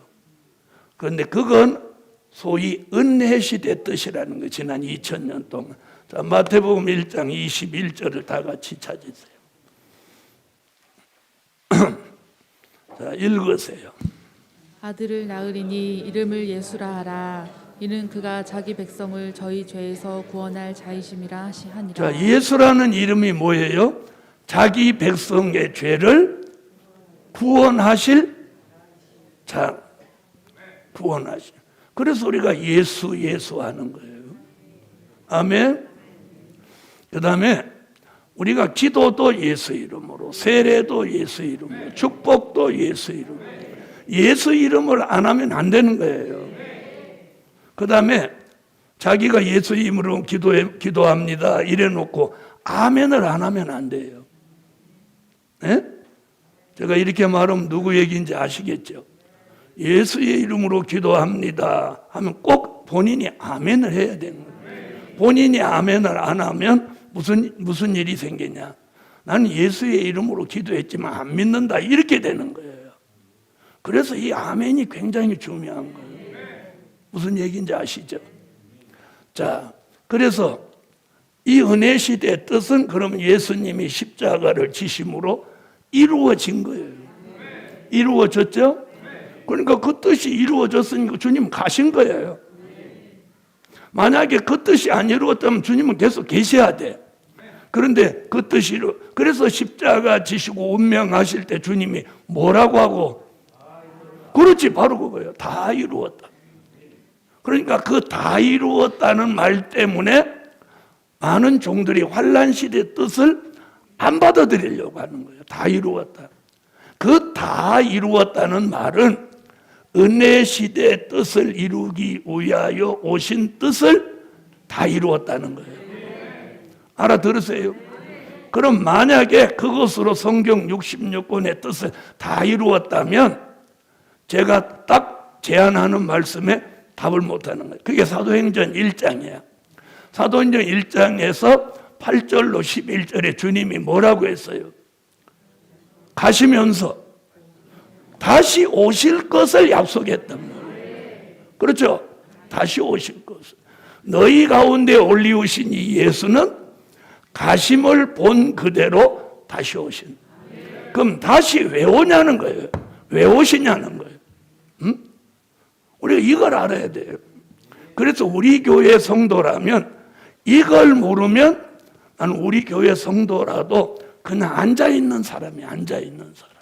그런데 그건 소위 은혜 시대 뜻이라는 거, 지난 2000년 동안. 자, 마태복음 1장 21절을 다 같이 찾으세요. 자, 읽으세요. 아들을 낳으리니 이름을 예수라 하라. 이는 그가 자기 백성을 저희 죄에서 구원할 자이심이라 하니라. 자, 예수라는 이름이 뭐예요? 자기 백성의 죄를 구원하실 자, 구원하실. 그래서 우리가 예수 하는 거예요. 아멘. 그 다음에 우리가 기도도 예수 이름으로, 세례도 예수 이름으로, 축복도 예수 이름으로. 예수 이름을 안 하면 안 되는 거예요. 그 다음에 자기가 예수 이름으로 기도합니다 이래 놓고 아멘을 안 하면 안 돼요. 네? 제가 이렇게 말하면 누구 얘기인지 아시겠죠? 예수의 이름으로 기도합니다 하면 꼭 본인이 아멘을 해야 되는 거예요. 본인이 아멘을 안 하면 무슨 일이 생기냐? 나는 예수의 이름으로 기도했지만 안 믿는다 이렇게 되는 거예요. 그래서 이 아멘이 굉장히 중요한 거예요. 무슨 얘기인지 아시죠? 자, 그래서 이 은혜 시대의 뜻은 그러면 예수님이 십자가를 지심으로 이루어진 거예요. 이루어졌죠? 그러니까 그 뜻이 이루어졌으니까 주님 가신 거예요. 만약에 그 뜻이 안 이루어졌다면 주님은 계속 계셔야 돼. 그런데 그 뜻이로, 그래서 십자가 지시고 운명하실 때 주님이 뭐라고 하고? 그렇지, 바로 그거예요. 다 이루었다. 그러니까 그 다 이루었다는 말 때문에 많은 종들이 환란 시대의 뜻을 안 받아들이려고 하는 거예요. 다 이루었다. 그 다 이루었다는 말은 은혜 시대의 뜻을 이루기 위하여 오신 뜻을 다 이루었다는 거예요. 알아들으세요? 그럼 만약에 그것으로 성경 66권의 뜻을 다 이루었다면 제가 딱 제안하는 말씀에 답을 못하는 거예요. 그게 사도행전 1장이에요. 사도행전 1장에서 8절로 11절에 주님이 뭐라고 했어요? 가시면서 다시 오실 것을 약속했단 말이에요. 그렇죠? 다시 오실 것을. 너희 가운데 올리우신 이 예수는 가심을 본 그대로 다시 오신. 그럼 다시 왜 오냐는 거예요. 왜 오시냐는 거예요. 응? 우리가 이걸 알아야 돼요. 그래서 우리 교회 성도라면 이걸 모르면 나는 우리 교회 성도라도 그냥 앉아있는 사람이 앉아있는 사람.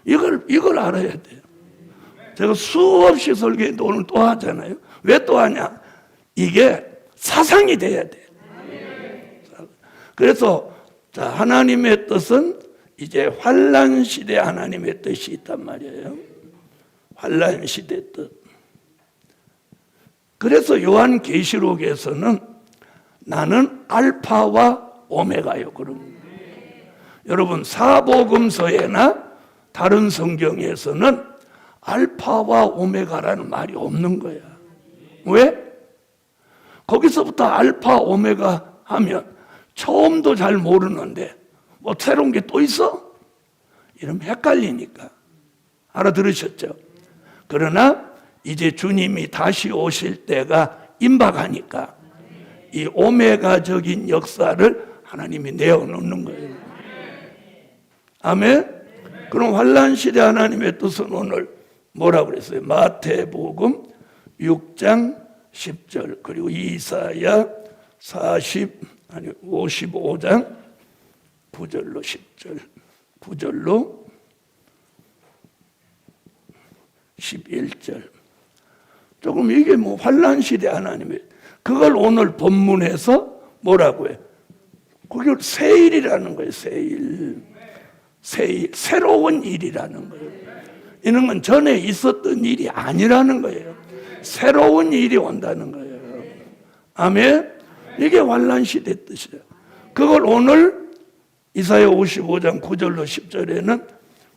이걸 알아야 돼요. 제가 수없이 설교했는데 오늘 또 하잖아요. 왜 또 하냐? 이게 사상이 돼야 돼요. 그래서 자, 하나님의 뜻은 이제 환란 시대 하나님의 뜻이 있단 말이에요. 환란 시대 뜻. 그래서 요한계시록에서는 나는 알파와 오메가요. 그럼 여러분 사복음서에나 다른 성경에서는 알파와 오메가라는 말이 없는 거야. 왜? 거기서부터 알파 오메가 하면 처음도 잘 모르는데 뭐 새로운 게 또 있어? 이러면 헷갈리니까. 알아들으셨죠? 그러나 이제 주님이 다시 오실 때가 임박하니까 이 오메가적인 역사를 하나님이 내어놓는 거예요. 아멘? 그럼 환란 시대 하나님의 뜻은 오늘 뭐라고 그랬어요? 마태복음 6장 10절 그리고 이사야 55장 9절로 10절 9절로 11절. 조금 이게 뭐 환란 시대 하나님의 그걸 오늘 본문에서 뭐라고 해요? 그게 새일이라는 거예요. 새일, 새로운 일이라는 거예요. 이런 건 전에 있었던 일이 아니라는 거예요. 새로운 일이 온다는 거예요. 아멘. 이게 환란 시대 뜻이에요. 그걸 오늘 이사야 55장 9절로 10절에는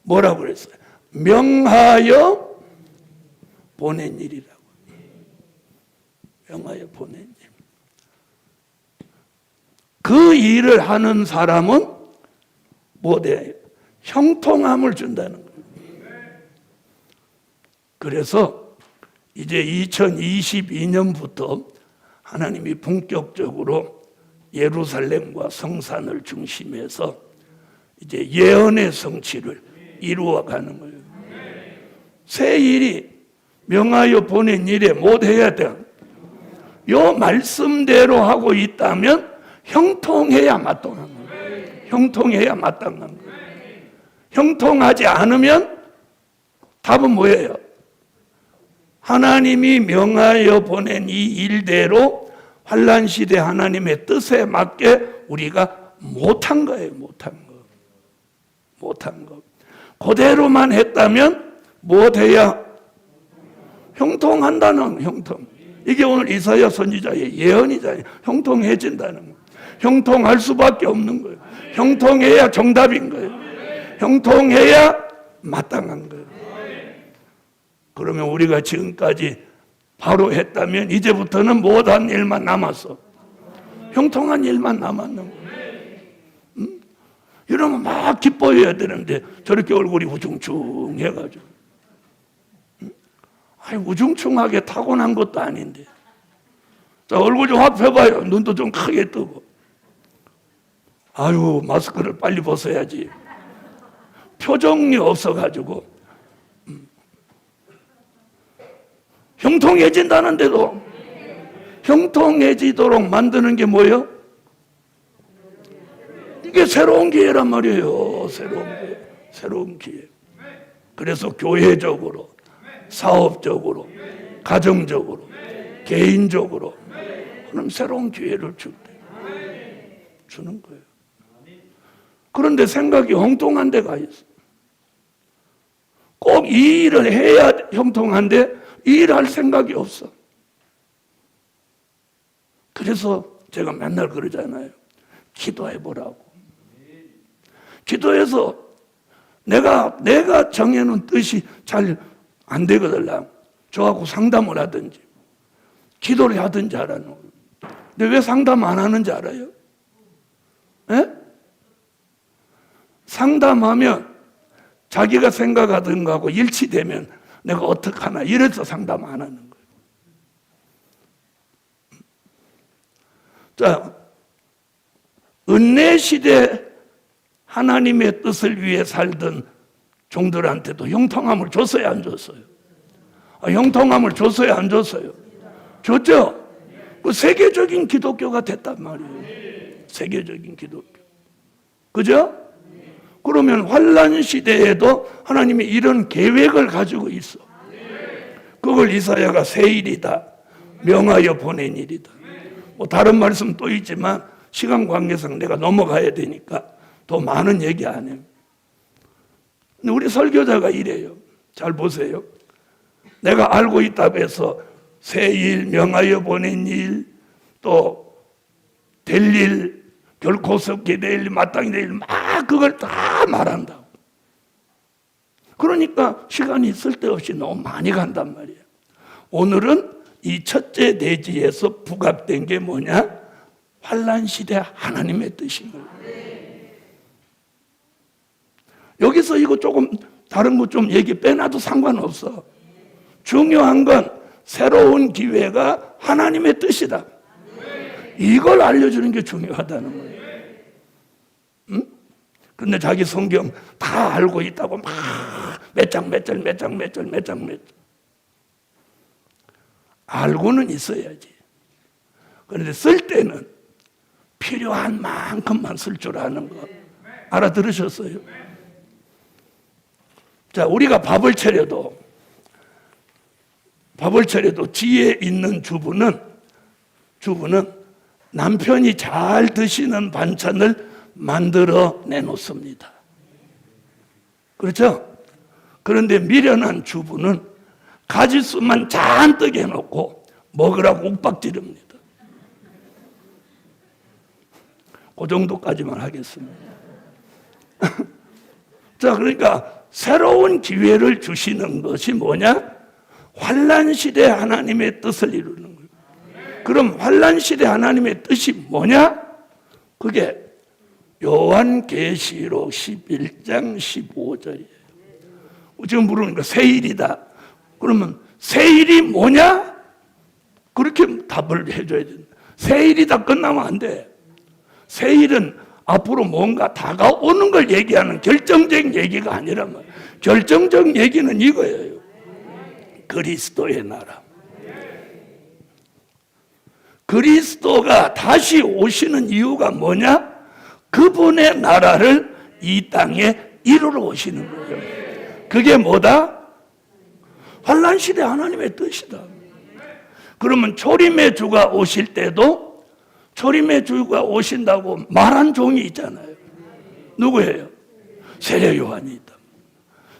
뭐라고 그랬어요? 명하여 보낸 일이라고. 명하여 보낸 일. 그 일을 하는 사람은 뭐돼? 형통함을 준다는 거예요. 그래서 이제 2022년부터 하나님이 본격적으로 예루살렘과 성산을 중심해서 이제 예언의 성취를 이루어가는 거예요. 새 일이 명하여 보낸 일에 못해야 돼. 요 말씀대로 하고 있다면 형통해야 마땅한 거예요. 형통해야 마땅한 거예요. 형통하지 않으면 답은 뭐예요? 하나님이 명하여 보낸 이 일대로 환난 시대 하나님의 뜻에 맞게 우리가 못한 거예요. 못한 거. 못한 거. 그대로만 했다면 못해야 형통한다는 형통. 이게 오늘 이사야 선지자의 예언이잖아요. 형통해진다는 거. 형통할 수밖에 없는 거예요. 형통해야 정답인 거예요. 형통해야 마땅한 거예요. 그러면 우리가 지금까지 바로 했다면 이제부터는 못한 일만 남았어. 형통한 일만 남았는 거예요. 이러면 막 기뻐해야 되는데 저렇게 얼굴이 우중충해가지고. 아니, 우중충하게 타고난 것도 아닌데. 자, 얼굴 좀 확 펴봐요. 눈도 좀 크게 뜨고. 아유, 마스크를 빨리 벗어야지. 표정이 없어가지고. 형통해진다는데도 형통해지도록 만드는 게 뭐예요? 이게 새로운 기회란 말이에요. 새로운 기회. 새로운 기회. 그래서 교회적으로, 사업적으로, 가정적으로, 개인적으로 그럼 새로운 기회를 주는 거예요. 그런데 생각이 형통한 데가 있어. 꼭 이 일을 해야 형통한데 이 일을 할 생각이 없어. 그래서 제가 맨날 그러잖아요. 기도해 보라고. 기도해서 내가 정해놓은 뜻이 잘 안 되거든. 저하고 상담을 하든지 기도를 하든지 하라는 거예요. 근데 왜 상담 안 하는지 알아요? 에? 상담하면 자기가 생각하던 거하고 일치되면 내가 어떡하나 이래서 상담 안 하는 거예요. 자, 은혜 시대 하나님의 뜻을 위해 살던 종들한테도 형통함을 줬어요, 안 줬어요? 형통함을 줬어요, 안 줬어요? 줬죠? 그 세계적인 기독교가 됐단 말이에요. 세계적인 기독교. 그죠? 그러면 환난 시대에도 하나님이 이런 계획을 가지고 있어. 그걸 이사야가 새 일이다, 명하여 보낸 일이다. 뭐 다른 말씀 또 있지만 시간 관계상 내가 넘어가야 되니까 더 많은 얘기 안 해요. 근데 우리 설교자가 이래요. 잘 보세요. 내가 알고 있다고 해서 새 일, 명하여 보낸 일, 또 될 일, 결코 섭게 될 일, 마땅히 될 일, 막 그걸 다 말한다고. 그러니까 시간이 쓸데없이 너무 많이 간단 말이에요. 오늘은 이 첫째 내지에서 부각된 게 뭐냐? 환난 시대 하나님의 뜻인 거예요. 여기서 이거 조금 다른 거 좀 얘기 빼놔도 상관없어. 중요한 건 새로운 기회가 하나님의 뜻이다. 이걸 알려주는 게 중요하다는 거예요. 응? 근데 자기 성경 다 알고 있다고 막 몇 장 알고는 있어야지. 그런데 쓸 때는 필요한 만큼만 쓸 줄 아는 거 알아들으셨어요? 자, 우리가 밥을 차려도 지혜 있는 주부는 남편이 잘 드시는 반찬을 만들어 내놓습니다. 그렇죠? 그런데 미련한 주부는 가짓수만 잔뜩 해놓고 먹으라고 욱박지릅니다. 그 정도까지만 하겠습니다. 자, 그러니까 새로운 기회를 주시는 것이 뭐냐? 환난 시대 하나님의 뜻을 이루는 거예요. 그럼 환난 시대 하나님의 뜻이 뭐냐? 그게 요한계시록 11장 15절이에요. 지금 물으니까 새 일이다. 그러면 새 일이 뭐냐? 그렇게 답을 해줘야 된다. 새 일이 다 끝나면 안 돼. 새 일은 앞으로 뭔가 다가오는 걸 얘기하는 결정적인 얘기가 아니란 말이에요. 결정적 얘기는 이거예요. 그리스도의 나라. 그리스도가 다시 오시는 이유가 뭐냐? 그분의 나라를 이 땅에 이루러 오시는 거예요. 그게 뭐다? 환난시대 하나님의 뜻이다. 그러면 초림의 주가 오실 때도 초림의 주가 오신다고 말한 종이 있잖아요. 누구예요? 세례 요한이 있다.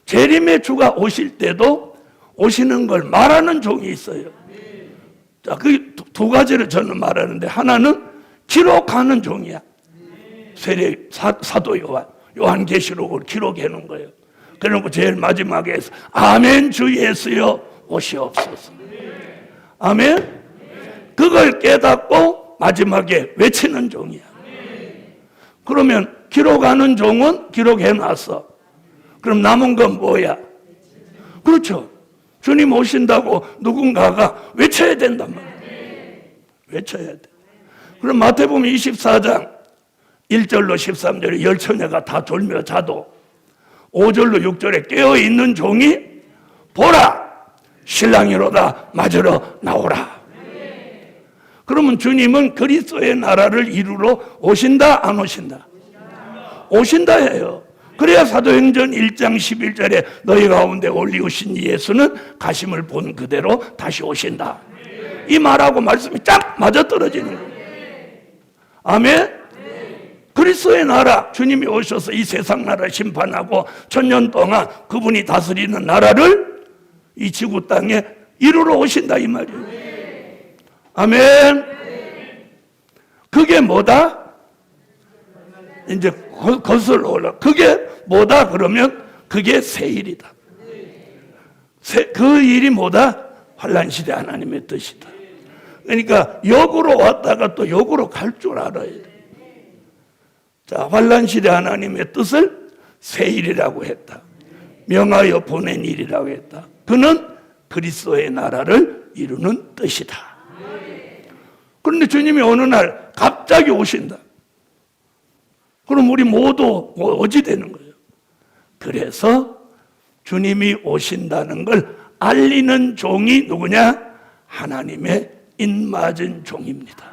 재림의 주가 오실 때도 오시는 걸 말하는 종이 있어요. 자, 그 두 가지를 저는 말하는데, 하나는 기록하는 종이야. 사도 요한계시록을 기록해 놓은 거예요. 그리고 제일 마지막에 아멘 주 예수여 오시옵소서. 아멘. 그걸 깨닫고 마지막에 외치는 종이야. 그러면 기록하는 종은 기록해 놨어. 그럼 남은 건 뭐야? 그렇죠. 주님 오신다고 누군가가 외쳐야 된단 말이야. 외쳐야 돼. 그럼 마태복음 24장 1절로 13절에 열처녀가 다 졸며 자도 5절로 6절에 깨어있는 종이 보라 신랑이로다 맞으러 나오라. 그러면 주님은 그리스도의 나라를 이루러 오신다 안 오신다? 오신다 해요. 그래야 사도행전 1장 11절에 너희 가운데 올리우신 예수는 가심을 본 그대로 다시 오신다. 이 말하고 말씀이 딱 맞아떨어지는 거예요. 아멘. 그리스도의 나라, 주님이 오셔서 이 세상 나라를 심판하고 1000년 동안 그분이 다스리는 나라를 이 지구 땅에 이루러 오신다 이 말이에요. 아멘. 그게 뭐다? 이제 거슬러 올라. 그게 뭐다 그러면 그게 새 일이다. 그 일이 뭐다? 환난시대 하나님의 뜻이다. 그러니까 역으로 왔다가 또 역으로 갈 줄 알아야 돼. 자, 환난시대 하나님의 뜻을 새 일이라고 했다. 명하여 보낸 일이라고 했다. 그는 그리스도의 나라를 이루는 뜻이다. 그런데 주님이 어느 날 갑자기 오신다. 그럼 우리 모두 어찌 되는 거예요? 그래서 주님이 오신다는 걸 알리는 종이 누구냐? 하나님의 인맞은 종입니다.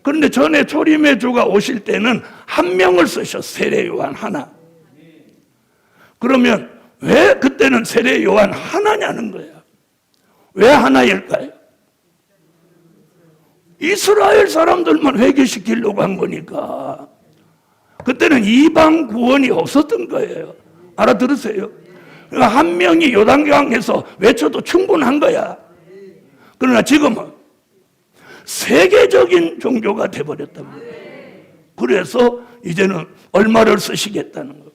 그런데 전에 초림의 주가 오실 때는 한 명을 쓰셨어. 세례 요한 하나. 그러면 왜 그때는 세례 요한 하나냐는 거야. 왜 하나일까요? 이스라엘 사람들만 회개시키려고 한 거니까. 그때는 이방 구원이 없었던 거예요. 알아들으세요? 그러니까 한 명이 요단강에서 외쳐도 충분한 거야. 그러나 지금은 세계적인 종교가 돼버렸단 말이에요. 그래서 이제는 얼마를 쓰시겠다는 거예요?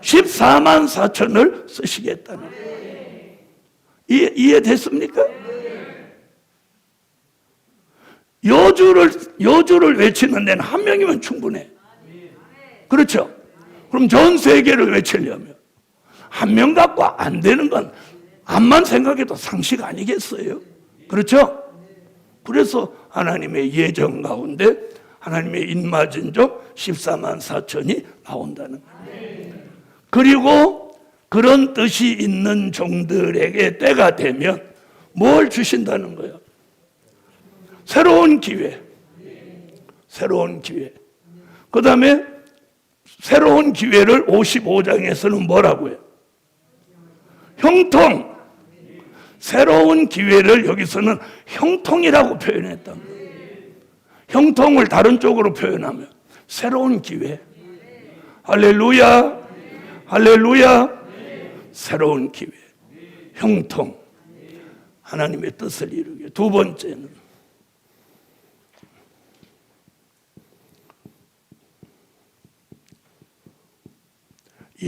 14만 4천을 쓰시겠다는 거예요. 이해됐습니까? 여주를 외치는 데는 한 명이면 충분해. 그렇죠? 그럼 전 세계를 외치려면 한 명 갖고 안 되는 건 암만 생각해도 상식 아니겠어요? 그렇죠? 그래서 하나님의 예정 가운데 하나님의 인맞은 종 14만 4천이 나온다는 거예요. 그리고 그런 뜻이 있는 종들에게 때가 되면 뭘 주신다는 거예요? 새로운 기회. 새로운 기회. 그 다음에 새로운 기회를 55장에서는 뭐라고 해요? 형통. 새로운 기회를 여기서는 형통이라고 표현했다. 형통을 다른 쪽으로 표현하면 새로운 기회. 할렐루야. 할렐루야. 새로운 기회. 형통. 하나님의 뜻을 이루게. 두 번째는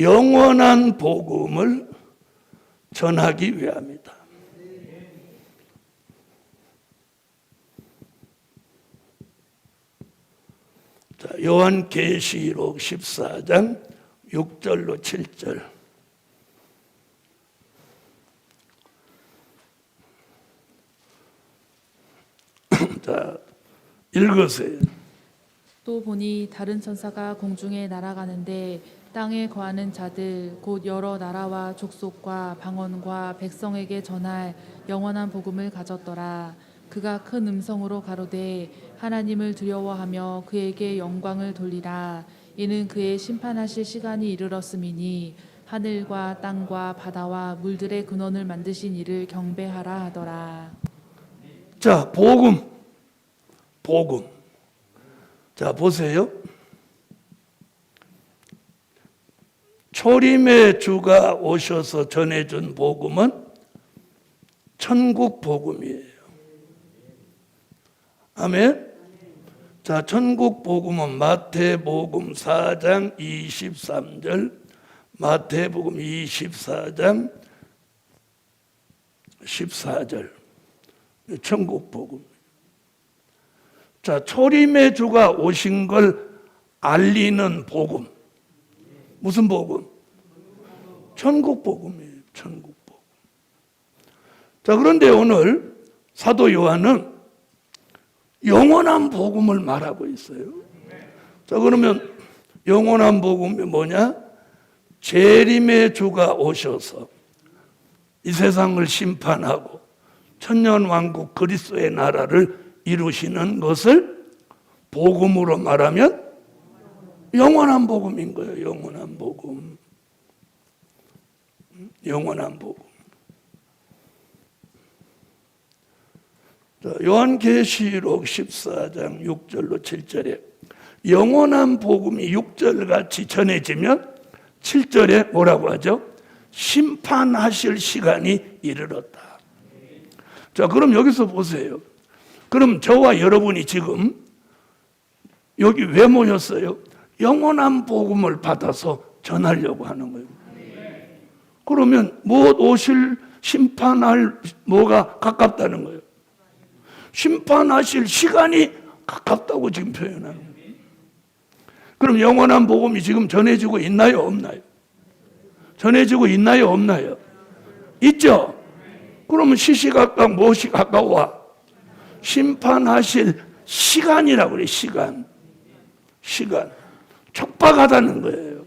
영원한 복음을 전하기 위함이다. 자, 요한계시록 14장 6절로 7절. 자, 읽으세요. 또 보니 다른 천사가 공중에 날아가는데 땅에 거하는 자들 곧 여러 나라와 족속과 방언과 백성에게 전할 영원한 복음을 가졌더라. 그가 큰 음성으로 가로되 하나님을 두려워하며 그에게 영광을 돌리라. 이는 그의 심판하실 시간이 이르렀음이니 하늘과 땅과 바다와 물들의 근원을 만드신 이를 경배하라 하더라. 자, 복음. 자, 보세요. 초림의 주가 오셔서 전해준 복음은 천국 복음이에요. 아멘. 자, 천국 복음은 마태복음 4장 23절, 마태복음 24장 14절. 천국 복음. 자, 초림의 주가 오신 걸 알리는 복음. 무슨 복음? 천국 복음이에요. 천국 복음. 자, 그런데 오늘 사도 요한은 영원한 복음을 말하고 있어요. 자, 그러면 영원한 복음이 뭐냐? 재림의 주가 오셔서 이 세상을 심판하고 천년왕국 그리스도의 나라를 이루시는 것을 복음으로 말하면 영원한 복음인 거예요. 영원한 복음. 영원한 복음. 자, 요한계시록 14장 6절로 7절에 영원한 복음이 6절같이 전해지면 7절에 뭐라고 하죠? 심판하실 시간이 이르렀다. 자, 그럼 여기서 보세요. 그럼 저와 여러분이 지금 여기 왜 모였어요? 영원한 복음을 받아서 전하려고 하는 거예요. 그러면 못 오실 심판할 뭐가 가깝다는 거예요. 심판하실 시간이 가깝다고 지금 표현하는 거예요. 그럼 영원한 복음이 지금 전해지고 있나요? 없나요? 전해지고 있나요? 없나요? 있죠? 그러면 시시각각 무엇이 가까워? 심판하실 시간이라고 그래요. 시간. 촉박하다는 거예요.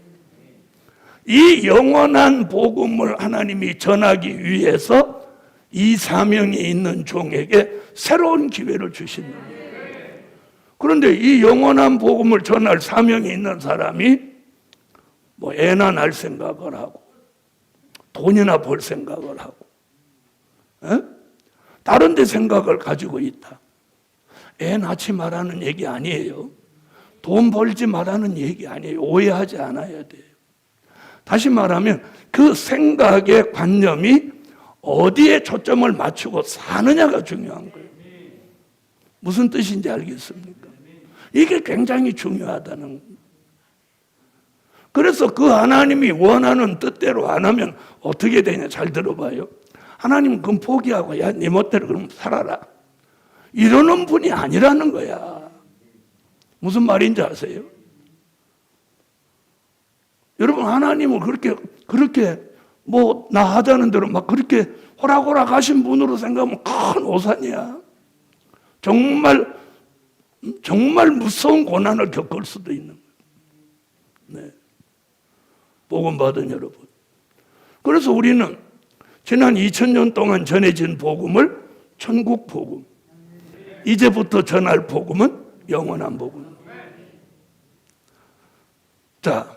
이 영원한 복음을 하나님이 전하기 위해서 이 사명이 있는 종에게 새로운 기회를 주신다. 그런데 이 영원한 복음을 전할 사명이 있는 사람이 뭐 애나 낳을 생각을 하고 돈이나 벌 생각을 하고 다른 데 생각을 가지고 있다. 애 낳지 말라는 얘기 아니에요. 돈 벌지 말라는 얘기 아니에요. 오해하지 않아야 돼요. 다시 말하면 그 생각의 관념이 어디에 초점을 맞추고 사느냐가 중요한 거예요. 무슨 뜻인지 알겠습니까? 이게 굉장히 중요하다는 거예요. 그래서 그 하나님이 원하는 뜻대로 안 하면 어떻게 되냐? 잘 들어봐요. 하나님은 그럼 포기하고 야, 네 멋대로 그럼 살아라. 이러는 분이 아니라는 거야. 무슨 말인지 아세요? 여러분, 하나님은 그렇게 뭐 나 하자는 대로 막 그렇게 호락호락 하신 분으로 생각하면 큰 오산이야. 정말 무서운 고난을 겪을 수도 있는 거예요. 네. 복음 받은 여러분. 그래서 우리는 지난 2000년 동안 전해진 복음을 천국 복음, 이제부터 전할 복음은 영원한 복음. 자,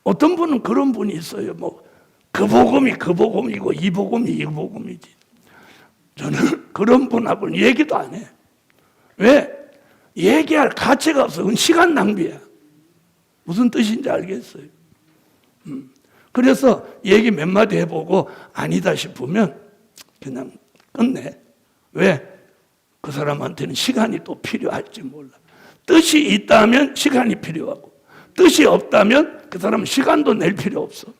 어떤 분은 그런 분이 있어요. 뭐 그 복음이 그 복음이고 이 복음이 이 복음이지. 저는 그런 분하고는 얘기도 안 해. 왜? 얘기할 가치가 없어. 그건 시간 낭비야. 무슨 뜻인지 알겠어요? 그래서 얘기 몇 마디 해보고 아니다 싶으면 그냥 끝내. 왜? 그 사람한테는 시간이 또 필요할지 몰라. 뜻이 있다면 시간이 필요하고 뜻이 없다면 그 사람은 시간도 낼 필요 없어.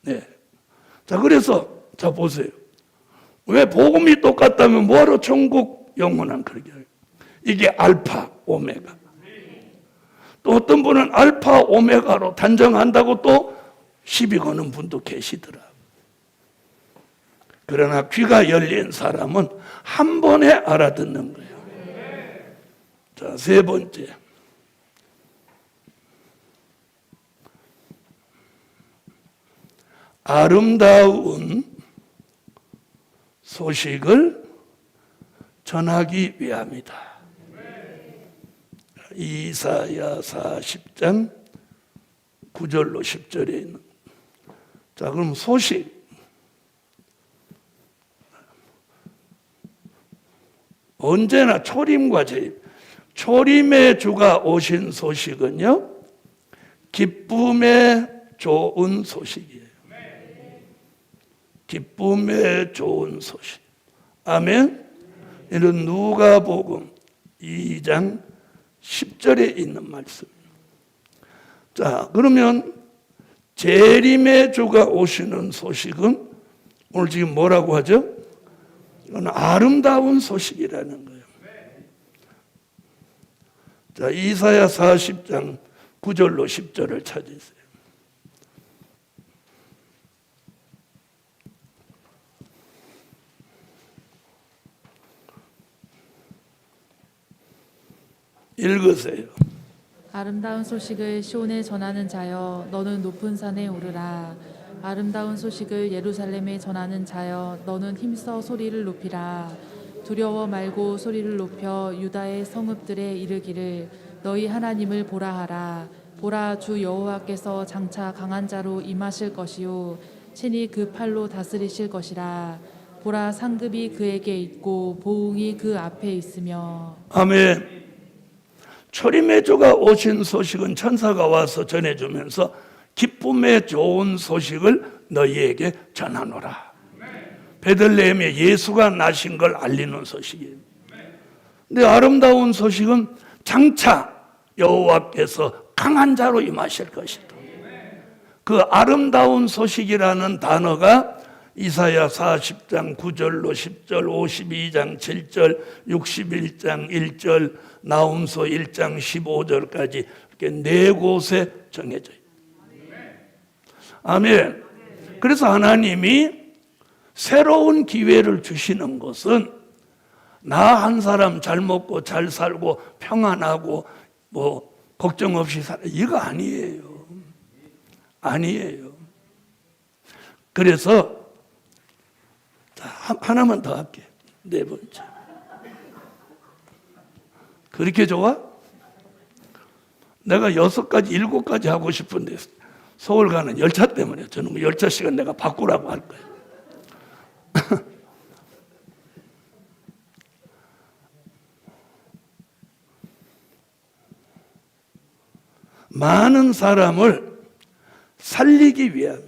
네. 자, 그래서 자 보세요. 왜 복음이 똑같다면 뭐하러 천국 영원한 그러게 해요? 이게 알파 오메가. 또 어떤 분은 알파 오메가로 단정한다고 또 시비 거는 분도 계시더라. 그러나 귀가 열린 사람은 한 번에 알아듣는 거예요. 자, 세 번째. 아름다운 소식을 전하기 위함이다. 이사야 40장 9절로 10절에 있는. 자, 그럼 소식. 언제나 초림과 재림. 초림의 주가 오신 소식은요, 기쁨의 좋은 소식이에요. 기쁨의 좋은 소식. 아멘. 이는 누가복음 2장 10절에 있는 말씀. 자, 그러면 재림의 주가 오시는 소식은 오늘 지금 뭐라고 하죠? 이건 아름다운 소식이라는 거예요. 자, 이사야 40장 9절로 10절을 찾으세요. 읽으세요. 아름다운 소식을 시온에 전하는 자여 너는 높은 산에 오르라. 아름다운 소식을 예루살렘에 전하는 자여 너는 힘써 소리를 높이라. 두려워 말고 소리를 높여 유다의 성읍들에 이르기를 너희 하나님을 보라 하라. 보라, 주 여호와께서 장차 강한 자로 임하실 것이요 친히 그 팔로 다스리실 것이라. 보라, 상급이 그에게 있고 보응이 그 앞에 있으며. 아멘. 초림의 주가 오신 소식은 천사가 와서 전해주면서 기쁨의 좋은 소식을 너희에게 전하노라. 베들레헴에 예수가 나신 걸 알리는 소식이에요. 근데 아름다운 소식은 장차 여호와께서 강한 자로 임하실 것이다. 그 아름다운 소식이라는 단어가 이사야 40장 9절로 10절, 52장 7절, 61장 1절, 나훔소 1장 15절까지 이렇게 네 곳에 정해져 있어요. 아멘. 그래서 하나님이 새로운 기회를 주시는 것은 나 한 사람 잘 먹고 잘 살고 평안하고 뭐 걱정 없이 살아, 이거 아니에요. 아니에요. 그래서 하나만 더 할게. 네 번째. 그렇게 좋아? 내가 6가지, 7가지 하고 싶은데 서울 가는 열차 때문에 저는 열차 시간 내가 바꾸라고 할 거예요. 많은 사람을 살리기 위함이에요.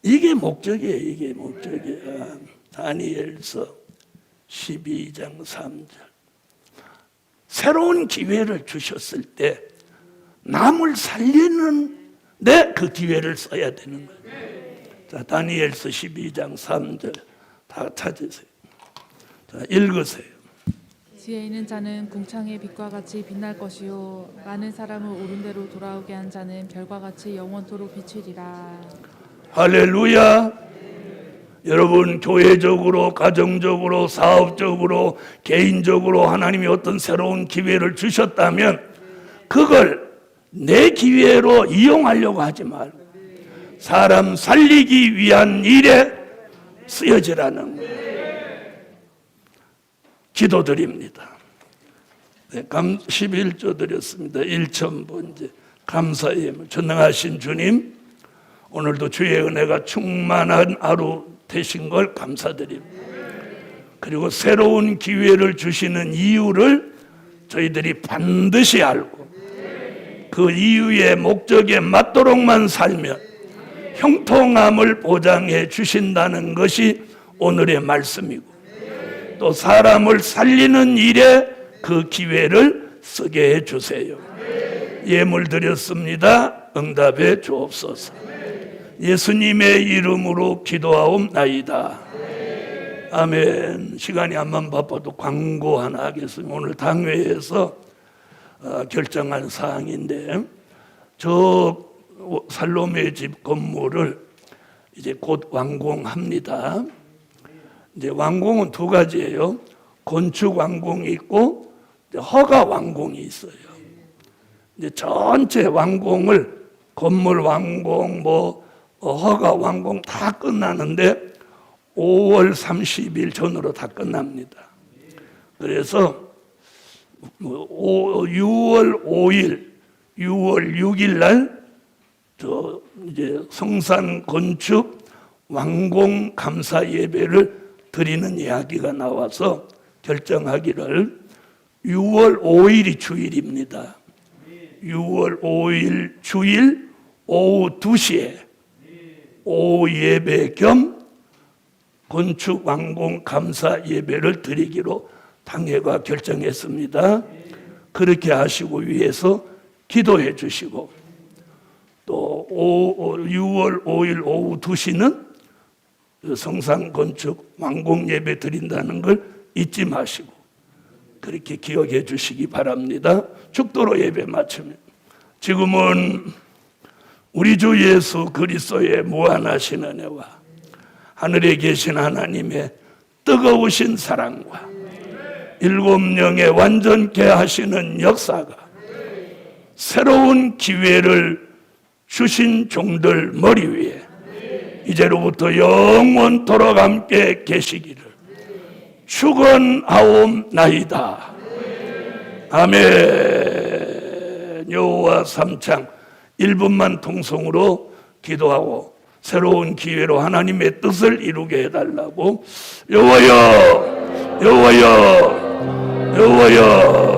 이게 목적이에요. 이게 목적이야. 다니엘서 12장 3절. 새로운 기회를 주셨을 때 남을 살리는데 그 기회를 써야 되는 거예요. 자, 다니엘서 12장 3절 다 찾으세요. 자, 읽으세요. 지혜 있는 자는 궁창의 빛과 같이 빛날 것이요 많은 사람을 옳은 대로 돌아오게 한 자는 별과 같이 영원토록 비추리라. 할렐루야. 여러분, 교회적으로, 가정적으로, 사업적으로, 개인적으로 하나님이 어떤 새로운 기회를 주셨다면 그걸 내 기회로 이용하려고 하지 말고 사람 살리기 위한 일에 쓰여지라는 거예요. 기도드립니다. 네, 11조 드렸습니다. 1,000번째 감사의 예물. 전능하신 주님, 오늘도 주의 은혜가 충만한 하루 되신 걸 감사드립니다. 그리고 새로운 기회를 주시는 이유를 저희들이 반드시 알고 그 이유의 목적에 맞도록만 살면 형통함을 보장해 주신다는 것이 오늘의 말씀이고, 또 사람을 살리는 일에 그 기회를 쓰게 해 주세요. 예물 드렸습니다. 응답해 주옵소서. 예수님의 이름으로 기도하옵나이다. 아멘. 시간이 안만 바빠도 광고 하나 하겠습니다. 오늘 당회에서 결정한 사항인데, 저 살로메 집 건물을 이제 곧 완공합니다. 이제 완공은 두 가지예요. 건축 완공이 있고 허가 완공이 있어요. 이제 전체 완공을 건물 완공, 허가 완공 다 끝나는데 5월 30일 전으로 다 끝납니다. 그래서 6월 5일, 6월 6일 날 이제 성산 건축 완공 감사 예배를 드리는 이야기가 나와서 결정하기를 6월 5일이 주일입니다. 6월 5일 주일 오후 2시에 오후 예배 겸 건축 완공 감사 예배를 드리기로 당회가 결정했습니다. 그렇게 하시고 위해서 기도해 주시고 또 6월 5일 오후 2시는 성산 건축 완공 예배 드린다는 걸 잊지 마시고 그렇게 기억해 주시기 바랍니다. 축도로 예배 마치면 지금은 우리 주 예수 그리스도의 무한하신 은혜와 하늘에 계신 하나님의 뜨거우신 사랑과 일곱 영의 완전케 하시는 역사가 새로운 기회를 주신 종들 머리 위에 이제로부터 영원토록 함께 계시기를 축원하옵나이다. 아멘. 여호와 삼창 1분만 통성으로 기도하고 새로운 기회로 하나님의 뜻을 이루게 해달라고. 여호와여, 여호와여, 여호와여.